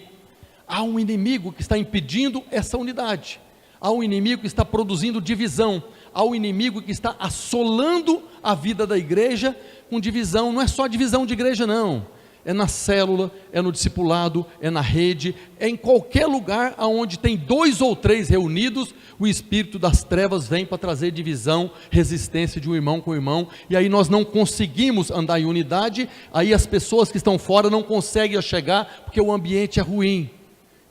Há um inimigo que está impedindo essa unidade. Há um inimigo que está produzindo divisão. Há um inimigo que está assolando a vida da igreja com divisão. Não é só divisão de igreja não. É na célula, é no discipulado, é na rede, é em qualquer lugar onde tem 2 ou 3 reunidos, o espírito das trevas vem para trazer divisão, resistência de um irmão com o irmão, e aí nós não conseguimos andar em unidade, aí as pessoas que estão fora não conseguem chegar, porque o ambiente é ruim.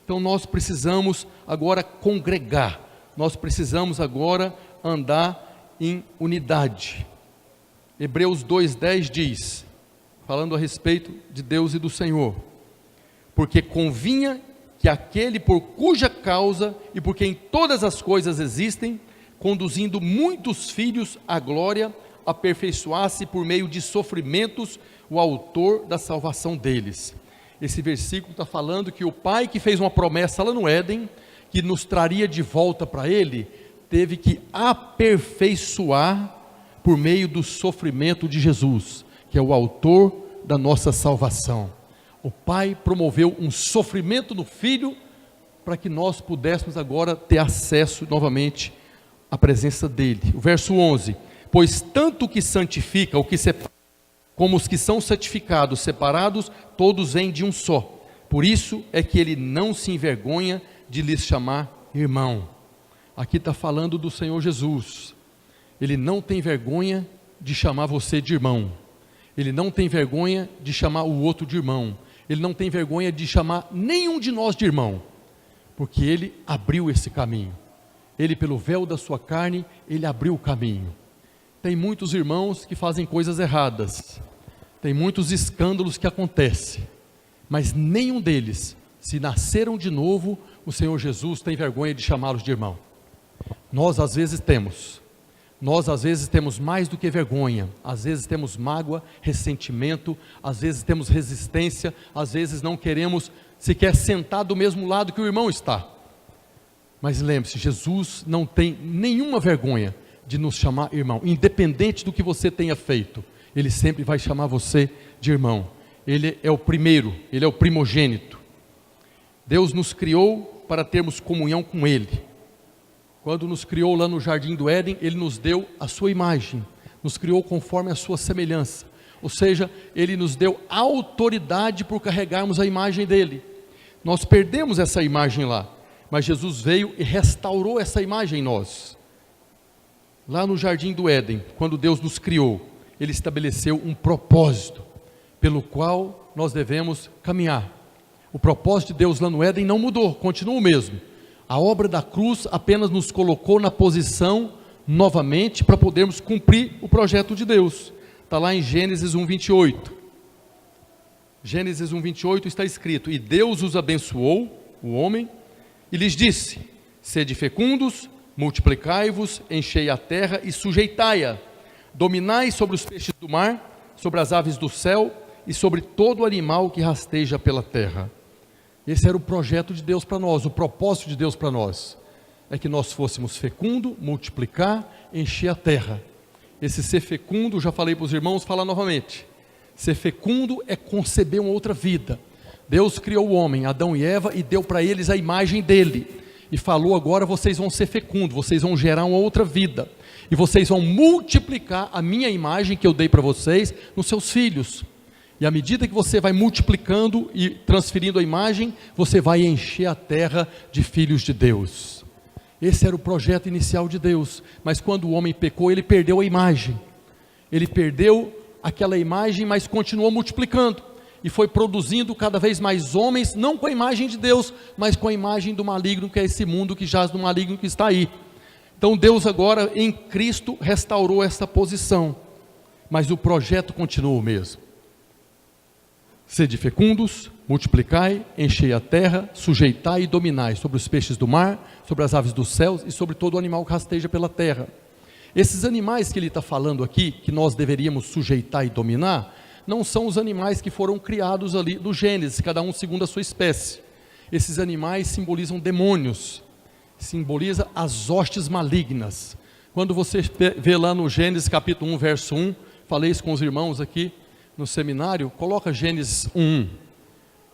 Então nós precisamos agora congregar, nós precisamos agora andar em unidade. Hebreus 2:10 diz, falando a respeito de Deus e do Senhor: porque convinha que aquele por cuja causa e por quem todas as coisas existem, conduzindo muitos filhos à glória, aperfeiçoasse por meio de sofrimentos o autor da salvação deles. Esse versículo está falando que o Pai que fez uma promessa lá no Éden, que nos traria de volta para Ele, teve que aperfeiçoar por meio do sofrimento de Jesus, que é o autor da nossa salvação. O Pai promoveu um sofrimento no Filho, para que nós pudéssemos agora ter acesso novamente à presença dEle. O verso 11, pois tanto o que santifica, o que separa, como os que são santificados, separados, todos vêm de um só. Por isso é que Ele não se envergonha de lhes chamar irmão. Aqui está falando do Senhor Jesus. Ele não tem vergonha de chamar você de irmão. Ele não tem vergonha de chamar o outro de irmão. Ele não tem vergonha de chamar nenhum de nós de irmão, porque Ele abriu esse caminho. Ele, pelo véu da sua carne, Ele abriu o caminho. Tem muitos irmãos que fazem coisas erradas, tem muitos escândalos que acontecem, mas nenhum deles, se nasceram de novo, o Senhor Jesus tem vergonha de chamá-los de irmão. Nós às vezes temos. Nós às vezes temos mais do que vergonha, às vezes temos mágoa, ressentimento, às vezes temos resistência, às vezes não queremos sequer sentar do mesmo lado que o irmão está. Mas lembre-se, Jesus não tem nenhuma vergonha de nos chamar irmão, independente do que você tenha feito, Ele sempre vai chamar você de irmão. Ele é o primeiro, Ele é o primogênito. Deus nos criou para termos comunhão com Ele. Quando nos criou lá no Jardim do Éden, Ele nos deu a sua imagem, nos criou conforme a sua semelhança, ou seja, Ele nos deu autoridade por carregarmos a imagem dEle. Nós perdemos essa imagem lá, mas Jesus veio e restaurou essa imagem em nós. Lá no Jardim do Éden, quando Deus nos criou, Ele estabeleceu um propósito, pelo qual nós devemos caminhar. O propósito de Deus lá no Éden não mudou, continua o mesmo. A obra da cruz apenas nos colocou na posição novamente para podermos cumprir o projeto de Deus. Está lá em Gênesis 1:28. Gênesis 1:28 está escrito: e Deus os abençoou, o homem, e lhes disse: sede fecundos, multiplicai-vos, enchei a terra e sujeitai-a, dominai sobre os peixes do mar, sobre as aves do céu e sobre todo animal que rasteja pela terra. Esse era o projeto de Deus para nós, o propósito de Deus para nós, é que nós fôssemos fecundo, multiplicar, encher a terra. Esse ser fecundo, já falei para os irmãos, falar novamente, ser fecundo é conceber uma outra vida. Deus criou o homem, Adão e Eva, e deu para eles a imagem dele, e falou: agora vocês vão ser fecundos, vocês vão gerar uma outra vida, e vocês vão multiplicar a minha imagem que eu dei para vocês, nos seus filhos. E à medida que você vai multiplicando e transferindo a imagem, você vai encher a terra de filhos de Deus. Esse era o projeto inicial de Deus, mas quando o homem pecou, ele perdeu a imagem. Ele perdeu aquela imagem, mas continuou multiplicando. E foi produzindo cada vez mais homens, não com a imagem de Deus, mas com a imagem do maligno, que é esse mundo que jaz do maligno que está aí. Então Deus agora, em Cristo, restaurou essa posição. Mas o projeto continua o mesmo. Sede fecundos, multiplicai, enchei a terra, sujeitai e dominai sobre os peixes do mar, sobre as aves dos céus e sobre todo animal que rasteja pela terra. Esses animais que ele está falando aqui, que nós deveríamos sujeitar e dominar, não são os animais que foram criados ali do Gênesis, cada um segundo a sua espécie. Esses animais simbolizam demônios, simboliza as hostes malignas. Quando você vê lá no Gênesis capítulo 1, verso 1, falei isso com os irmãos aqui no seminário, coloca Gênesis 1:1.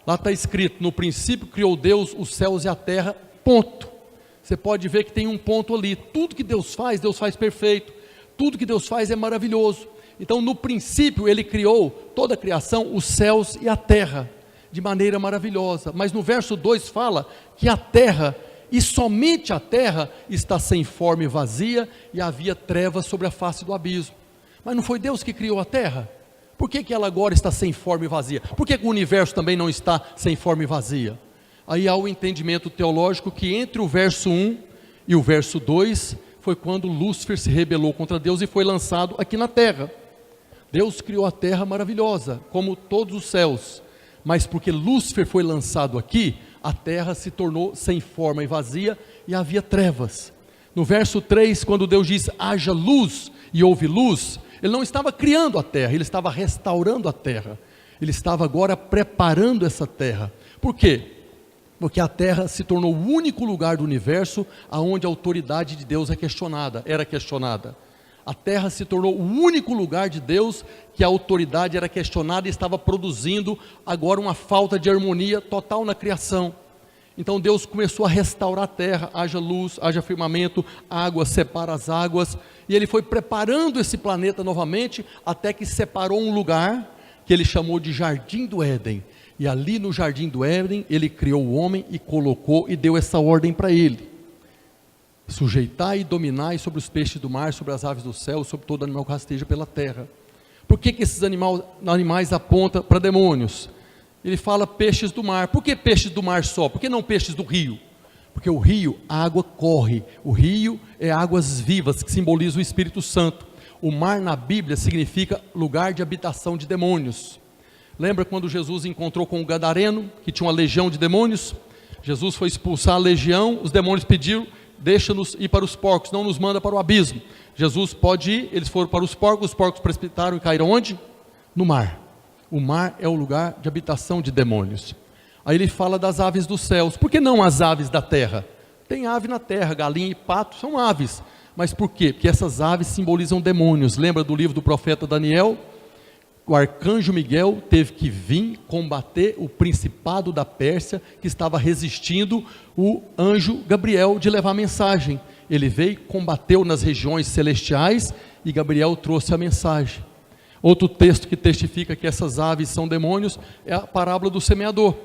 Lá está escrito: no princípio criou Deus os céus e a terra, ponto. Você pode ver que tem um ponto ali. Tudo que Deus faz perfeito. Tudo que Deus faz é maravilhoso. Então no princípio Ele criou toda a criação, os céus e a terra, de maneira maravilhosa. Mas no verso 2 fala que a terra, e somente a terra, está sem forma e vazia, e havia trevas sobre a face do abismo. Mas não foi Deus que criou a terra? Por que ela agora está sem forma e vazia? Por que o universo também não está sem forma e vazia? Aí há o entendimento teológico que entre o verso 1 e o verso 2 foi quando Lúcifer se rebelou contra Deus e foi lançado aqui na terra. Deus criou a terra maravilhosa, como todos os céus, mas porque Lúcifer foi lançado aqui, a terra se tornou sem forma e vazia e havia trevas. No verso 3, quando Deus diz: haja luz e houve luz, Ele não estava criando a terra, Ele estava restaurando a terra. Ele estava agora preparando essa terra. Por quê? Porque a terra se tornou o único lugar do universo onde a autoridade de Deus era questionada. A terra se tornou o único lugar de Deus que a autoridade era questionada e estava produzindo agora uma falta de harmonia total na criação. Então Deus começou a restaurar a terra: haja luz, haja firmamento, água, separa as águas. E Ele foi preparando esse planeta novamente, até que separou um lugar que Ele chamou de Jardim do Éden. E ali no Jardim do Éden, Ele criou o homem e colocou e deu essa ordem para ele: sujeitai e dominai sobre os peixes do mar, sobre as aves do céu, sobre todo animal que rasteja pela terra. Por que esses animais apontam para demônios? Ele fala peixes do mar. Por que peixes do mar só? Por que não peixes do rio? Porque o rio, a água corre. O rio é águas vivas, que simbolizam o Espírito Santo. O mar na Bíblia significa lugar de habitação de demônios. Lembra quando Jesus encontrou com o gadareno, que tinha uma legião de demônios? Jesus foi expulsar a legião, os demônios pediram, deixa-nos ir para os porcos, não nos manda para o abismo. Jesus pode ir, eles foram para os porcos precipitaram e caíram onde? No mar. O mar é o lugar de habitação de demônios. Aí ele fala das aves dos céus. Por que não as aves da terra? Tem ave na terra, galinha e pato são aves. Mas por quê? Porque essas aves simbolizam demônios. Lembra do livro do profeta Daniel? O arcanjo Miguel teve que vir combater o principado da Pérsia, que estava resistindo o anjo Gabriel de levar a mensagem. Ele veio, combateu nas regiões celestiais e Gabriel trouxe a mensagem. Outro texto que testifica que essas aves são demônios é a parábola do semeador.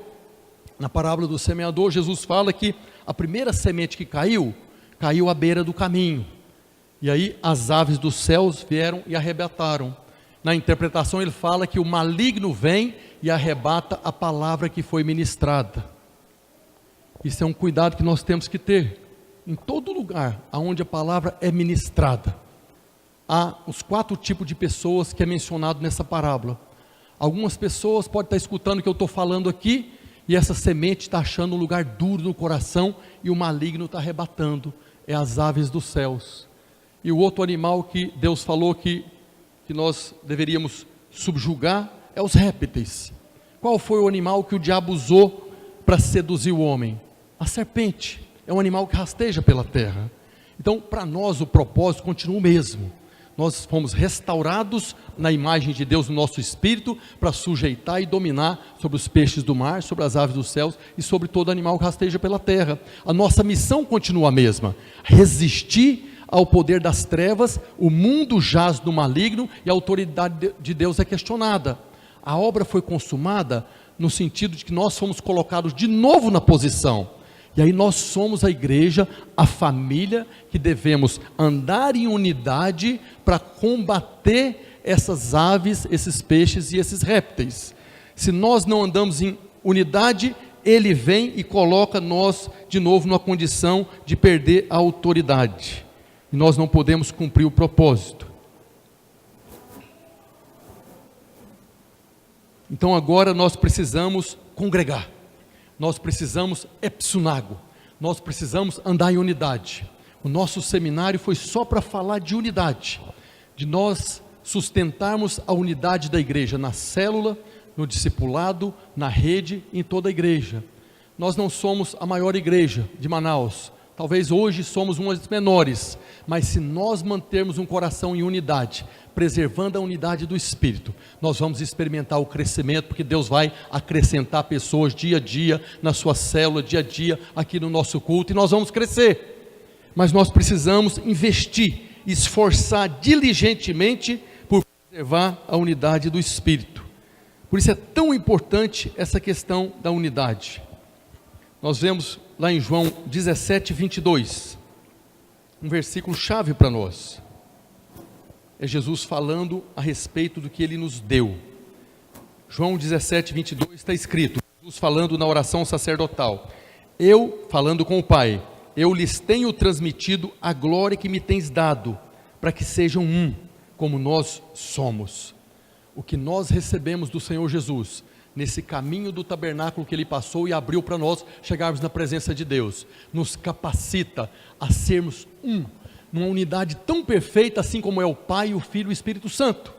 Na parábola do semeador, Jesus fala que a primeira semente que caiu à beira do caminho. E aí as aves dos céus vieram e arrebataram. Na interpretação ele fala que o maligno vem e arrebata a palavra que foi ministrada. Isso é um cuidado que nós temos que ter. Em todo lugar onde a palavra é ministrada, há os 4 tipos de pessoas que é mencionado nessa parábola. Algumas pessoas podem estar escutando o que eu estou falando aqui, e essa semente está achando um lugar duro no coração, e o maligno está arrebatando. É as aves dos céus. E o outro animal que Deus falou que nós deveríamos subjugar é os répteis. Qual foi o animal que o diabo usou para seduzir o homem? A serpente. É um animal que rasteja pela terra. Então, para nós o propósito continua o mesmo. Nós fomos restaurados na imagem de Deus no nosso espírito para sujeitar e dominar sobre os peixes do mar, sobre as aves dos céus e sobre todo animal que rasteja pela terra. A nossa missão continua a mesma: resistir ao poder das trevas. O mundo jaz no maligno e a autoridade de Deus é questionada. A obra foi consumada no sentido de que nós fomos colocados de novo na posição. E aí nós somos a igreja, a família, que devemos andar em unidade para combater essas aves, esses peixes e esses répteis. Se nós não andamos em unidade, ele vem e coloca nós de novo numa condição de perder a autoridade. E nós não podemos cumprir o propósito. Então agora nós precisamos congregar. Nós precisamos epsunago, nós precisamos andar em unidade. O nosso seminário foi só para falar de unidade, de nós sustentarmos a unidade da igreja na célula, no discipulado, na rede, em toda a igreja. Nós não somos a maior igreja de Manaus, talvez hoje somos uma das menores, mas se nós mantermos um coração em unidade, preservando a unidade do Espírito, nós vamos experimentar o crescimento, porque Deus vai acrescentar pessoas dia a dia, na sua célula, dia a dia, aqui no nosso culto, e nós vamos crescer. Mas nós precisamos investir, esforçar diligentemente por preservar a unidade do Espírito. Por isso é tão importante essa questão da unidade. Nós vemos lá em João 17, 22, um versículo chave para nós. É Jesus falando a respeito do que Ele nos deu. João 17, 22 está escrito, Jesus falando na oração sacerdotal: eu, falando com o Pai, eu lhes tenho transmitido a glória que me tens dado, para que sejam um, como nós somos. O que nós recebemos do Senhor Jesus, nesse caminho do tabernáculo que Ele passou e abriu para nós chegarmos na presença de Deus, nos capacita a sermos um, numa unidade tão perfeita, assim como é o Pai, o Filho e o Espírito Santo.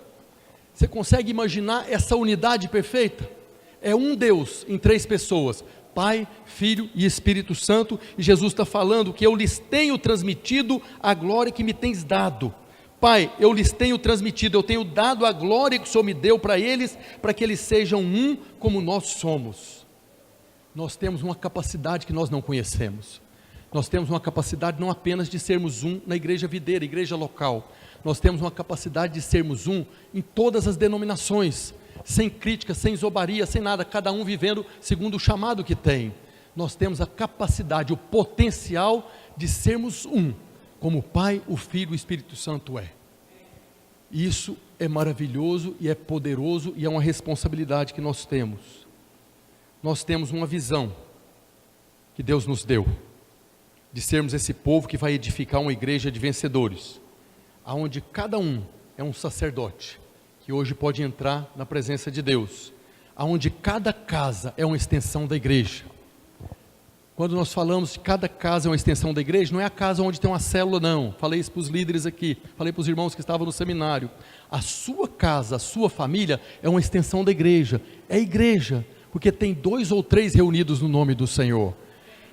Você consegue imaginar essa unidade perfeita? É um Deus em 3 pessoas, Pai, Filho e Espírito Santo, e Jesus está falando que eu lhes tenho transmitido a glória que me tens dado. Pai, eu lhes tenho transmitido, eu tenho dado a glória que o Senhor me deu para eles, para que eles sejam um como nós somos. Nós temos uma capacidade que nós não conhecemos. Nós temos uma capacidade não apenas de sermos um na igreja videira, igreja local. Nós temos uma capacidade de sermos um em todas as denominações, sem crítica, sem zombaria, sem nada, cada um vivendo segundo o chamado que tem. Nós temos a capacidade, o potencial de sermos um, como o Pai, o Filho e o Espírito Santo é. Isso é maravilhoso e é poderoso e é uma responsabilidade que nós temos. Nós temos uma visão que Deus nos deu, de sermos esse povo que vai edificar uma igreja de vencedores, aonde cada um é um sacerdote, que hoje pode entrar na presença de Deus, aonde cada casa é uma extensão da igreja. Quando nós falamos que cada casa é uma extensão da igreja, não é a casa onde tem uma célula, não. Falei isso para os líderes aqui, falei para os irmãos que estavam no seminário. A sua casa, a sua família é uma extensão da igreja. É igreja, porque tem 2 ou 3 reunidos no nome do Senhor.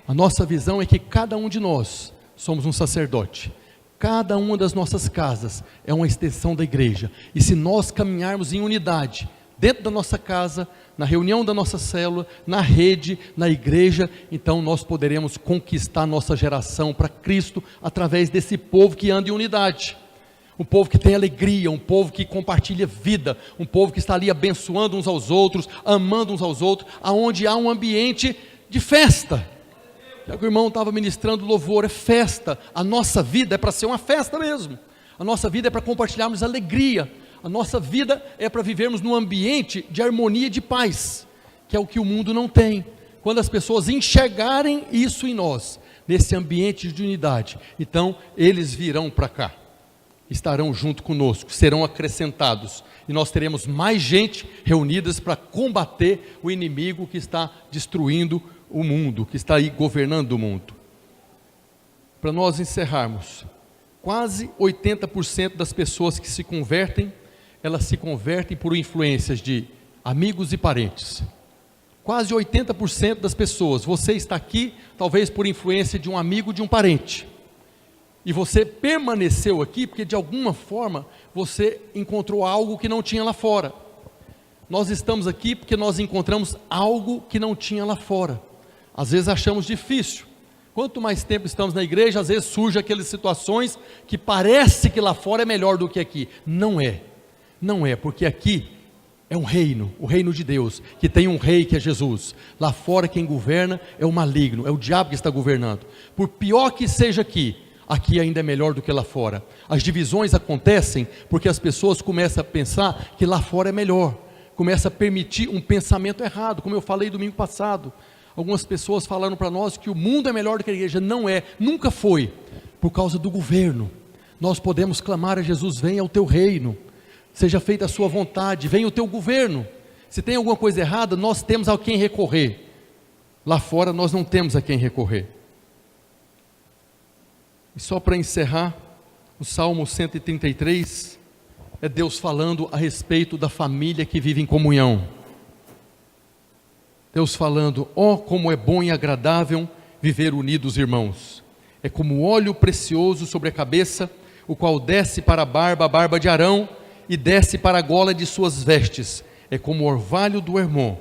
A nossa visão é que cada um de nós somos um sacerdote. Cada uma das nossas casas é uma extensão da igreja. E se nós caminharmos em unidade, dentro da nossa casa, na reunião da nossa célula, na rede, na igreja, então nós poderemos conquistar nossa geração para Cristo, através desse povo que anda em unidade. Um povo que tem alegria, um povo que compartilha vida, um povo que está ali abençoando uns aos outros, amando uns aos outros, aonde há um ambiente de festa. Já que o irmão estava ministrando louvor, é festa. A nossa vida é para ser uma festa mesmo. A nossa vida é para compartilharmos alegria. A nossa vida é para vivermos num ambiente de harmonia e de paz, que é o que o mundo não tem. Quando as pessoas enxergarem isso em nós, nesse ambiente de unidade, então eles virão para cá, estarão junto conosco, serão acrescentados, e nós teremos mais gente reunidas para combater o inimigo que está destruindo o mundo, que está aí governando o mundo. Para nós encerrarmos, quase 80% das pessoas que se convertem, elas se convertem por influências de amigos e parentes. Quase 80% das pessoas, você está aqui talvez por influência de um amigo, de um parente, e você permaneceu aqui porque de alguma forma você encontrou algo que não tinha lá fora. Nós estamos aqui porque nós encontramos algo que não tinha lá fora. Às vezes achamos difícil. Quanto mais tempo estamos na igreja, às vezes surgem aquelas situações que parece que lá fora é melhor do que aqui. Não é. Não é, porque aqui é um reino, o reino de Deus, que tem um rei que é Jesus. Lá fora quem governa é o maligno, é o diabo que está governando. Por pior que seja aqui, aqui ainda é melhor do que lá fora. As divisões acontecem porque as pessoas começam a pensar que lá fora é melhor. Começa a permitir um pensamento errado, como eu falei domingo passado. Algumas pessoas falaram para nós que o mundo é melhor do que a igreja. Não é, nunca foi, por causa do governo. Nós podemos clamar a Jesus: venha ao teu reino, seja feita a sua vontade, venha o teu governo. Se tem alguma coisa errada, nós temos a quem recorrer. Lá fora nós não temos a quem recorrer. E só para encerrar, o Salmo 133 é Deus falando a respeito da família que vive em comunhão. Deus falando: ó, como é bom e agradável viver unidos, irmãos. É como óleo precioso sobre a cabeça, o qual desce para a barba de Arão, e desce para a gola de suas vestes. É como o orvalho do Hermon,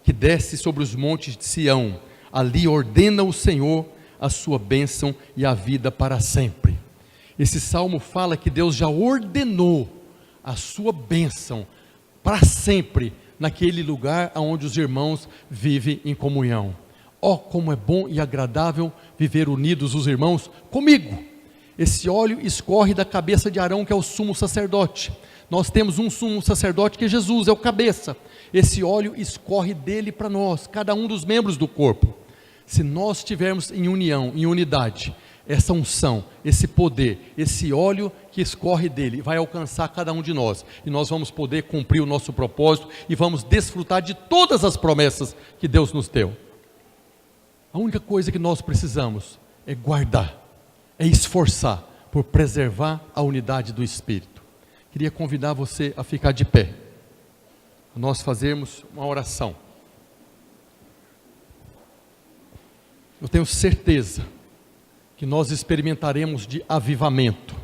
que desce sobre os montes de Sião. Ali ordena o Senhor a sua bênção e a vida para sempre. Esse salmo fala que Deus já ordenou a sua bênção para sempre, naquele lugar onde os irmãos vivem em comunhão. Ó, como é bom e agradável viver unidos os irmãos comigo. Esse óleo escorre da cabeça de Arão, que é o sumo sacerdote. Nós temos um sumo sacerdote que é Jesus, é o cabeça. Esse óleo escorre dele para nós, cada um dos membros do corpo. Se nós estivermos em união, em unidade, essa unção, esse poder, esse óleo que escorre dele, vai alcançar cada um de nós. E nós vamos poder cumprir o nosso propósito e vamos desfrutar de todas as promessas que Deus nos deu. A única coisa que nós precisamos é guardar, é esforçar por preservar a unidade do Espírito. Queria convidar você a ficar de pé, a nós fazermos uma oração. Eu tenho certeza que nós experimentaremos de avivamento,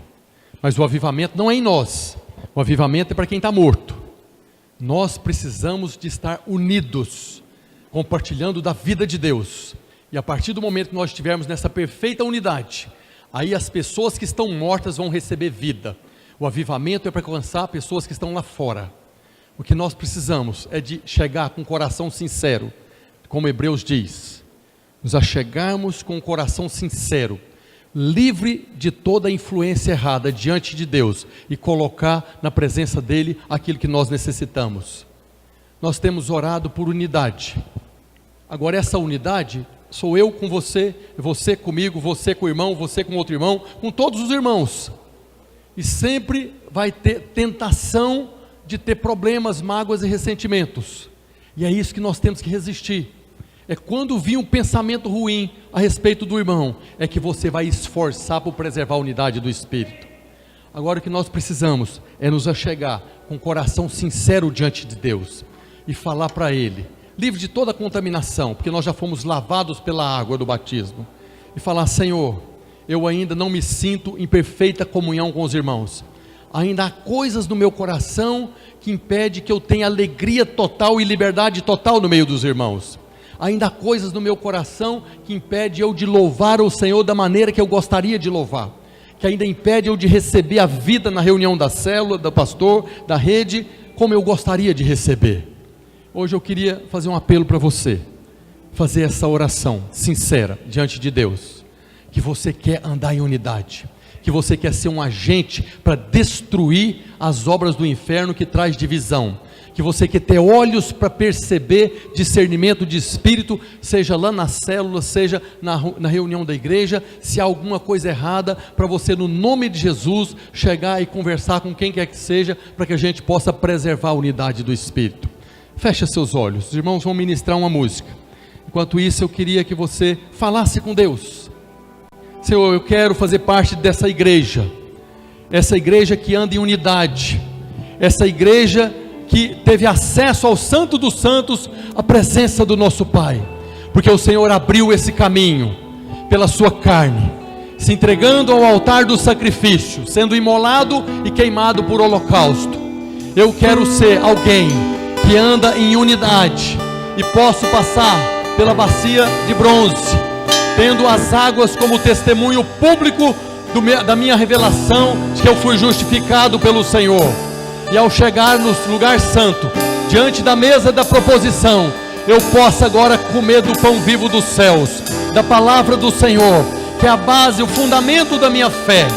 mas o avivamento não é em nós, o avivamento é para quem está morto. Nós precisamos de estar unidos, compartilhando da vida de Deus, e a partir do momento que nós estivermos nessa perfeita unidade, aí as pessoas que estão mortas vão receber vida. O avivamento é para alcançar pessoas que estão lá fora. O que nós precisamos é de chegar com o coração sincero, como Hebreus diz, nos achegarmos com o coração sincero, livre de toda influência errada diante de Deus, e colocar na presença dEle aquilo que nós necessitamos. Nós temos orado por unidade. Agora essa unidade sou eu com você, você comigo, você com o irmão, você com outro irmão, com todos os irmãos. E sempre vai ter tentação de ter problemas, mágoas e ressentimentos. E é isso que nós temos que resistir. É quando vir um pensamento ruim a respeito do irmão, é que você vai esforçar por preservar a unidade do Espírito. Agora o que nós precisamos é nos achegar com o coração sincero diante de Deus e falar para Ele, livre de toda contaminação, porque nós já fomos lavados pela água do batismo, e falar: Senhor, eu ainda não me sinto em perfeita comunhão com os irmãos, ainda há coisas no meu coração que impede que eu tenha alegria total e liberdade total no meio dos irmãos, ainda há coisas no meu coração que impede eu de louvar o Senhor da maneira que eu gostaria de louvar, que ainda impede eu de receber a vida na reunião da célula, do pastor, da rede, como eu gostaria de receber. Hoje eu queria fazer um apelo para você, fazer essa oração sincera diante de Deus, que você quer andar em unidade, que você quer ser um agente para destruir as obras do inferno que traz divisão, que você quer ter olhos para perceber discernimento de espírito, seja lá na célula, seja na reunião da igreja, se há alguma coisa errada, para você, no nome de Jesus, chegar e conversar com quem quer que seja, para que a gente possa preservar a unidade do Espírito. Feche seus olhos, os irmãos vão ministrar uma música. Enquanto isso, eu queria que você falasse com Deus. Senhor, eu quero fazer parte dessa igreja, essa igreja que anda em unidade, essa igreja que teve acesso ao Santo dos Santos, a presença do nosso Pai, porque o Senhor abriu esse caminho, pela sua carne, se entregando ao altar do sacrifício, sendo imolado e queimado por holocausto. Eu quero ser alguém que anda em unidade, e posso passar pela bacia de bronze, tendo as águas como testemunho público da minha revelação, de que eu fui justificado pelo Senhor. E ao chegar no lugar santo, diante da mesa da proposição, eu possa agora comer do pão vivo dos céus, da palavra do Senhor, que é a base, o fundamento da minha fé,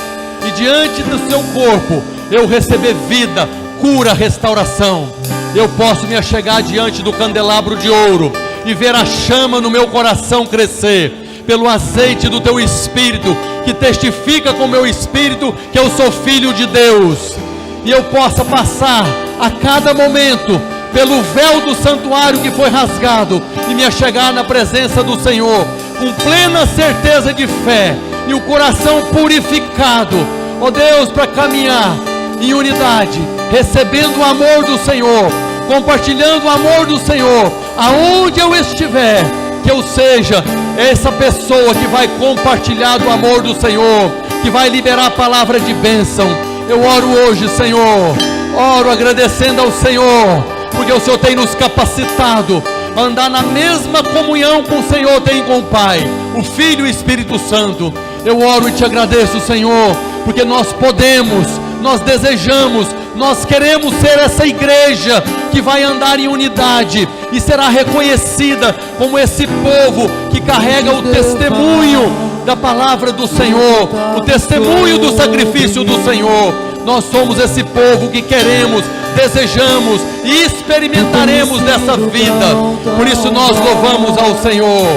e diante do seu corpo, eu receber vida, cura, restauração. Eu posso me achegar diante do candelabro de ouro, e ver a chama no meu coração crescer, pelo azeite do teu Espírito, que testifica com o meu Espírito, que eu sou filho de Deus. E eu possa passar a cada momento pelo véu do santuário que foi rasgado, e me achegar na presença do Senhor, com plena certeza de fé, e o coração purificado, ó Deus, para caminhar em unidade, recebendo o amor do Senhor, compartilhando o amor do Senhor, aonde eu estiver, que eu seja essa pessoa que vai compartilhar do amor do Senhor, que vai liberar a palavra de bênção. Eu oro hoje, Senhor, oro agradecendo ao Senhor, porque o Senhor tem nos capacitado a andar na mesma comunhão com o Senhor tem com o Pai, o Filho e o Espírito Santo. Eu oro e te agradeço, Senhor, porque nós podemos, nós desejamos, nós queremos ser essa igreja que vai andar em unidade e será reconhecida como esse povo que carrega o testemunho da palavra do Senhor, o testemunho do sacrifício do Senhor. Nós somos esse povo que queremos, desejamos e experimentaremos dessa vida. Por isso nós louvamos ao Senhor.